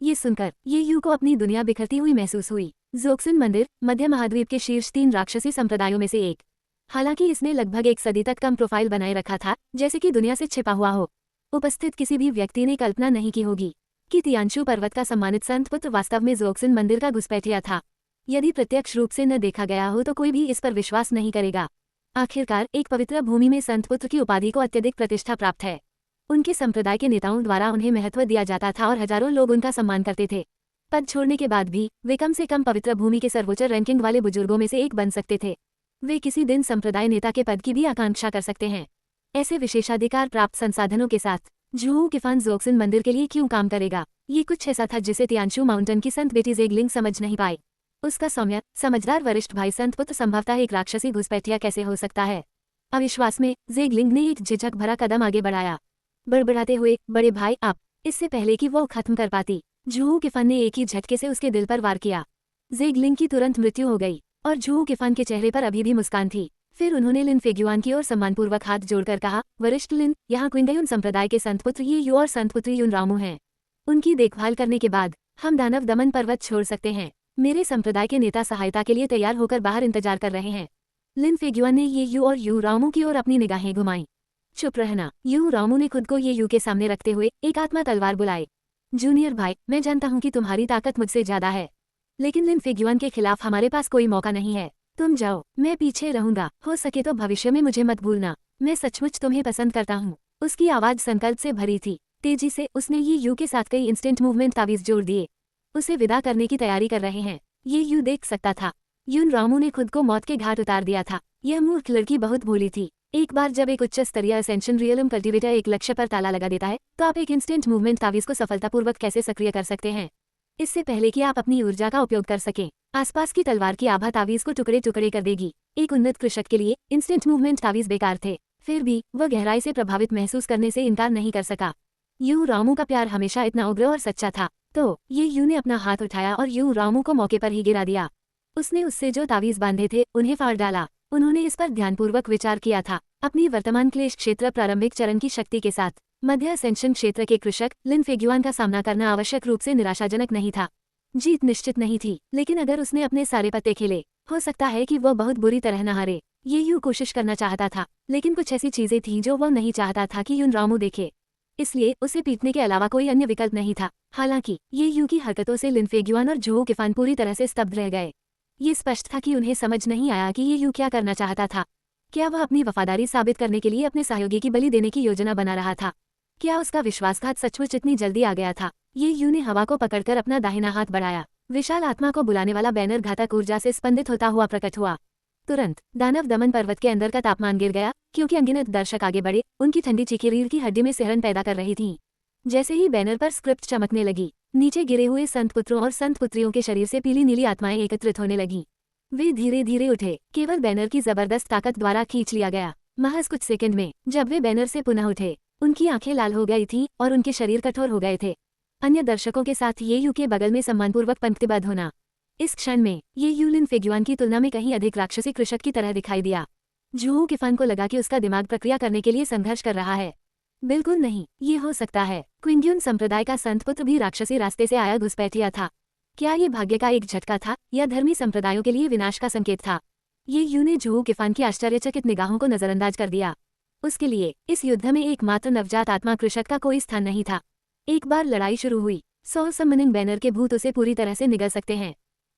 ये सुनकर ये यू को अपनी दुनिया बिखरती हुई महसूस हुई। जोक्सिन मंदिर मध्य महाद्वीप के शीर्ष 3 राक्षसी संप्रदायों में से एक। हालांकि इसने लगभग 1 सदी तक कम प्रोफाइल बनाए रखा था, जैसे कि दुनिया से छिपा हुआ हो। उपस्थित किसी भी व्यक्ति ने कल्पना नहीं की होगी कि तियानशु पर्वत का सम्मानित संत पुत्र वास्तव में जोक्सिन मंदिर का घुसपैठिया था। यदि प्रत्यक्ष रूप से न देखा गया हो तो कोई भी इस पर विश्वास नहीं करेगा। आखिरकार एक पवित्र भूमि में संत पुत्र की उपाधि को अत्यधिक प्रतिष्ठा प्राप्त है। उनके संप्रदाय के नेताओं द्वारा उन्हें महत्व दिया जाता था और हजारों लोग उनका सम्मान करते थे। पद छोड़ने के बाद भी वे कम से कम पवित्र भूमि के सर्वोच्च रैंकिंग वाले बुजुर्गों में से एक बन सकते थे। वे किसी दिन संप्रदाय नेता के पद की भी आकांक्षा कर सकते हैं। ऐसे विशेषाधिकार प्राप्त संसाधनों के साथ झुओ किफान जोक्सिन मंदिर के लिए क्यों काम करेगा? ये कुछ ऐसा था जिसे तियानशु माउंटेन की संत बेटी जेगलिंग समझ नहीं पाई। उसका सौम्य समझदार वरिष्ठ भाई संत पुत्र संभवतः एक राक्षसी घुसपैठिया कैसे हो सकता है? अविश्वास में जेगलिंग ने एक झिझक भरा कदम आगे बढ़ाया, बड़बड़ाते हुए, बड़े भाई आप। इससे पहले कि वो खत्म कर पाती, झुओ किफान ने एक ही झटके से उसके दिल पर वार किया। जेगलिंग की तुरंत मृत्यु हो गई और झुओ किफान के चेहरे पर अभी भी मुस्कान थी। फिर उन्होंने लिन फेग्युआन की ओर सम्मानपूर्वक हाथ जोड़कर कहा, वरिष्ठ लिन, यहाँ क्विंगयुन संप्रदाय के संत पुत्र ये यू और संत पुत्री युन रामू हैं। उनकी देखभाल करने के बाद हम दानव दमन पर्वत छोड़ सकते हैं। मेरे संप्रदाय के नेता सहायता के लिए तैयार होकर बाहर इंतजार कर रहे हैं। लिन फेग्युआन ने ये यू और यू रामू की ओर अपनी निगाहें घुमाई। चुप रहना। यू रामू ने खुद को ये यू के सामने रखते हुए एक आत्मा तलवार बुलाई। जूनियर भाई, मैं जानता हूँ कि तुम्हारी ताकत मुझसे ज्यादा है, लेकिन लिन फेग्युआन के खिलाफ हमारे पास कोई मौका नहीं है। तुम जाओ, मैं पीछे रहूंगा। हो सके तो भविष्य में मुझे मत भूलना। मैं सचमुच तुम्हें पसंद करता हूँ। उसकी आवाज संकल्प से भरी थी। तेजी से उसने ये यू के साथ कई इंस्टेंट मूवमेंट तावीज जोड़ दिए। उसे विदा करने की तैयारी कर रहे हैं। ये यू देख सकता था। युन रामू ने खुद को मौत के घाट उतार दिया था। यह मूर्ख लड़की बहुत भोली थी। एक बार जब एक उच्च स्तरीय असेंशन रियलम कल्टिवेटर एक लक्ष्य पर ताला लगा देता है, तो आप एक इंस्टेंट मूवमेंट तावीज को सफलतापूर्वक कैसे सक्रिय कर सकते हैं? इससे पहले कि आप अपनी ऊर्जा का उपयोग कर सकें, आसपास की तलवार की आभा तावीज को टुकड़े टुकड़े कर देगी। एक उन्नत कृषक के लिए इंस्टेंट मूवमेंट तावीज बेकार थे। फिर भी वह गहराई से प्रभावित महसूस करने से इनकार नहीं कर सका। यू रामू का प्यार हमेशा इतना उग्र और सच्चा था। तो ये यू ने अपना हाथ उठाया और यू रामू को मौके पर ही गिरा दिया। उसने उससे जो तावीज बांधे थे उन्हें फाड़ डाला। उन्होंने इस पर ध्यानपूर्वक विचार किया था। अपनी वर्तमान क्लेश क्षेत्र प्रारंभिक चरण की शक्ति के साथ मध्य असेंशन क्षेत्र के कृषक लिन फेग्युआन का सामना करना आवश्यक रूप से निराशाजनक नहीं था। जीत निश्चित नहीं थी, लेकिन अगर उसने अपने सारे पत्ते खेले, हो सकता है कि वह बहुत बुरी तरह न हारे। ये यू कोशिश करना चाहता था, लेकिन कुछ ऐसी चीजें थीं जो वह नहीं चाहता था कि युन रामू देखे। इसलिए उसे पीटने के अलावा कोई अन्य विकल्प नहीं था। हालांकि ये यू की हरकतों से लिन फेग्युआन और झुओ किफान पूरी तरह से स्तब्ध रह गए। ये स्पष्ट था कि उन्हें समझ नहीं आया कि ये यू क्या करना चाहता था। क्या वह अपनी वफादारी साबित करने के लिए अपने सहयोगी की बलि देने की योजना बना रहा था? क्या उसका विश्वासघात सचमुच इतनी जल्दी आ गया था? ये यू ने हवा को पकड़कर अपना दाहिना हाथ बढ़ाया। विशाल आत्मा को बुलाने वाला बैनर घातक ऊर्जा से स्पंदित होता हुआ प्रकट हुआ। तुरंत दानव दमन पर्वत के अंदर का तापमान गिर गया, क्योंकि अनगिनत दर्शक आगे बढ़े। उनकी ठंडी चीखें रीढ़ की हड्डी में सिहरन पैदा कर रही थीं। जैसे ही बैनर पर स्क्रिप्ट चमकने लगी, नीचे गिरे हुए संत पुत्रों और संत पुत्रियों के शरीर से पीली नीली आत्माएं एकत्रित होने लगीं। वे धीरे धीरे उठे, केवल बैनर की जबरदस्त ताकत द्वारा खींच लिया गया। महज कुछ सेकंड में जब वे बैनर से पुनः उठे, उनकी आंखें लाल हो गई थीं और उनके शरीर कठोर हो गए थे। अन्य दर्शकों के साथ ये यू के बगल में सम्मानपूर्वक पंक्तिबद्ध होना। इस क्षण में ये यू लिन फेग्युआन की तुलना में कहीं अधिक राक्षसी कृषक की तरह दिखाई दिया। जूहू किफान को लगा कि उसका दिमाग प्रक्रिया करने के लिए संघर्ष कर रहा है। बिल्कुल नहीं, ये हो सकता है क्विंग्यून संप्रदाय का संत पुत्र भी राक्षसी रास्ते से आया घुसपैठिया था। क्या ये भाग्य का एक झटका था या धर्मी संप्रदायों के लिए विनाश का संकेत था? ये यू ने जूहू किफान की आश्चर्यचकित निगाहों को नजरअंदाज कर दिया। उसके लिए इस युद्ध में एकमात्र नवजात आत्मा कृषक का कोई स्थान नहीं था। एक बार लड़ाई शुरू हुई, सोल समनिंग बैनर के भूत उसे पूरी तरह से निगल सकते हैं।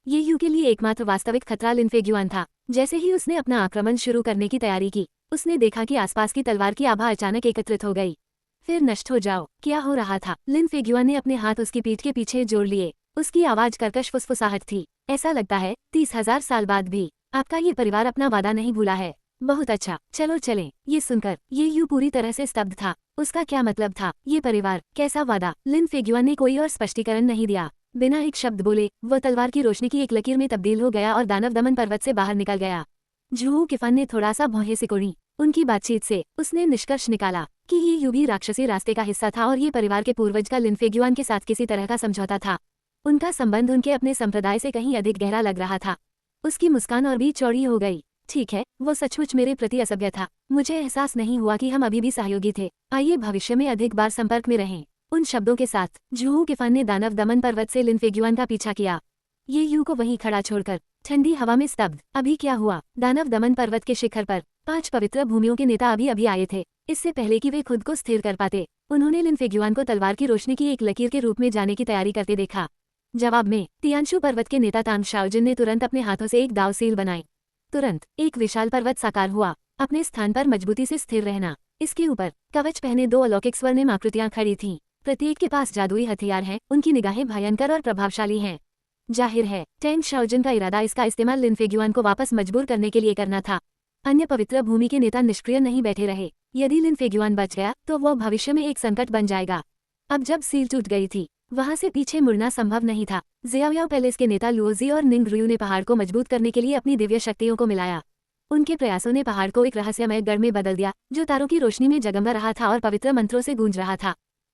ये यू के लिए एकमात्र वास्तविक खतरा लिन फेग्युआन था। जैसे ही उसने अपना आक्रमण शुरू करने की तैयारी की, उसने देखा कि आसपास की तलवार की आभा अचानक एकत्रित हो गई। फिर नष्ट हो जाओ। क्या हो रहा था? लिन फेग्युआन ने अपने हाथ उसकी पीठ के पीछे जोड़ लिए। उसकी आवाज कर्कश फुसफुसाहट थी। ऐसा लगता है 30,000 साल बाद भी आपका ये परिवार अपना वादा नहीं भूला है। बहुत अच्छा, चलो चलें। ये सुनकर ये यू पूरी तरह से स्तब्ध था। उसका क्या मतलब था? ये परिवार, कैसा वादा? लिन फेग्युआन ने कोई और स्पष्टीकरण नहीं दिया। बिना एक शब्द बोले वो तलवार की रोशनी की एक लकीर में तब्दील हो गया और दानव दमन पर्वत से बाहर निकल गया। जूहू किफान ने थोड़ा सा भौहें सिकोड़ी। उनकी बातचीत से उसने निष्कर्ष निकाला कि ये यू भी राक्षसी रास्ते का हिस्सा था और ये परिवार के पूर्वज का लिन फेग्युआन के साथ किसी तरह का समझौता था। उनका संबंध उनके अपने संप्रदाय से कहीं अधिक गहरा लग रहा था। उसकी मुस्कान और भी चौड़ी हो गई। ठीक है, वो सचमुच मेरे प्रति असभ्य था। मुझे एहसास नहीं हुआ कि हम अभी भी सहयोगी थे। आइए भविष्य में अधिक बार संपर्क में रहें। उन शब्दों के साथ जूहू किफान ने दानव दमन पर्वत से लिन फेग्युआन का पीछा किया। ये यू को वहीं खड़ा छोड़कर ठंडी हवा में स्तब्ध। अभी क्या हुआ? दानव दमन पर्वत के शिखर पर 5 पवित्र भूमियों के नेता अभी अभी आए थे। इससे पहले कि वे खुद को स्थिर कर पाते, उन्होंने लिन फेग्युआन को तलवार की रोशनी की एक लकीर के रूप में जाने की तैयारी करते देखा। जवाब में तियानशु पर्वत के नेता तांग शाओजिन ने तुरंत अपने हाथों से एक दाव सील बनाई। तुरंत एक विशाल पर्वत साकार हुआ। अपने स्थान पर मजबूती से स्थिर रहना। इसके ऊपर कवच पहने 2 अलौकिक स्वर्णिम आकृतियां खड़ी थीं। प्रत्येक के पास जादुई हथियार हैं। उनकी निगाहें भयंकर और प्रभावशाली हैं। जाहिर है टैंग शाओजिन का इरादा इसका इस्तेमाल लिन फेग्युआन को वापस मजबूर करने के लिए करना था। अन्य पवित्र भूमि के नेता निष्क्रिय नहीं बैठे रहे। यदि लिन फेग्युआन बच गया तो वह भविष्य में एक संकट बन जाएगा। अब जब सील टूट गई थी, वहां से पीछे मुड़ना संभव नहीं था। जियाओयाओ पैलेस के नेता लुओजी और निंग रुयू ने पहाड़ को मजबूत करने के लिए अपनी दिव्य शक्तियों को मिलाया। उनके प्रयासों ने पहाड़ को एक रहस्यमय गढ़ में बदल दिया, जो तारों की रोशनी में जगमगा रहा था और पवित्र मंत्रों से गूंज रहा था।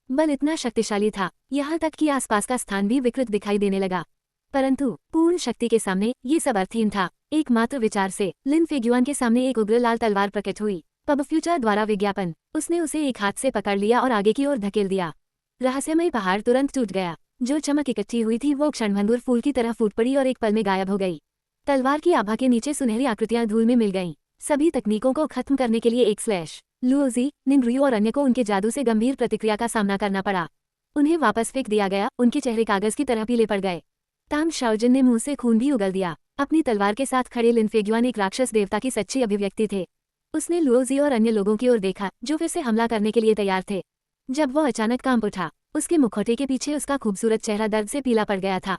बल इतना शक्तिशाली था, यहाँ तक कि आसपास का स्थान भी विकृत दिखाई देने लगा। परंतु पूर्ण शक्ति के सामने ये सब अर्थहीन था। एकमात्र विचार से लिन फेग्युआन के सामने एक उग्र लाल तलवार प्रकट हुई। पब फ्यूचर द्वारा विज्ञापन। उसने उसे एक हाथ से पकड़ लिया और आगे की ओर धकेल दिया। रहस्यमय पहाड़ तुरंत टूट गया। जो चमक इकट्ठी हुई थी वो क्षणभंगुर फूल की तरह फूट पड़ी और एक पल में गायब हो गई। तलवार की आभा के नीचे सुनहरी आकृतियां धूल में मिल गईं। सभी तकनीकों को खत्म करने के लिए एक स्लैश। लुओजी, निंग रुयू और अन्य को उनके जादू से गंभीर प्रतिक्रिया का सामना करना पड़ा। उन्हें वापस फेंक दिया गया। उनके चेहरे कागज की तरह पीले पड़ गए। तांग शाओजिन ने मुंह से खून भी उगल दिया। अपनी तलवार के साथ खड़े लिन फेग्युआन एक राक्षस देवता की सच्ची अभिव्यक्ति थे। उसने लुओजी और अन्य लोगों की ओर देखा जो फिर से हमला करने के लिए तैयार थे। जब वह अचानक कांप उठा, उसके मुखौटे के पीछे उसका खूबसूरत चेहरा दर्द से पीला पड़ गया था।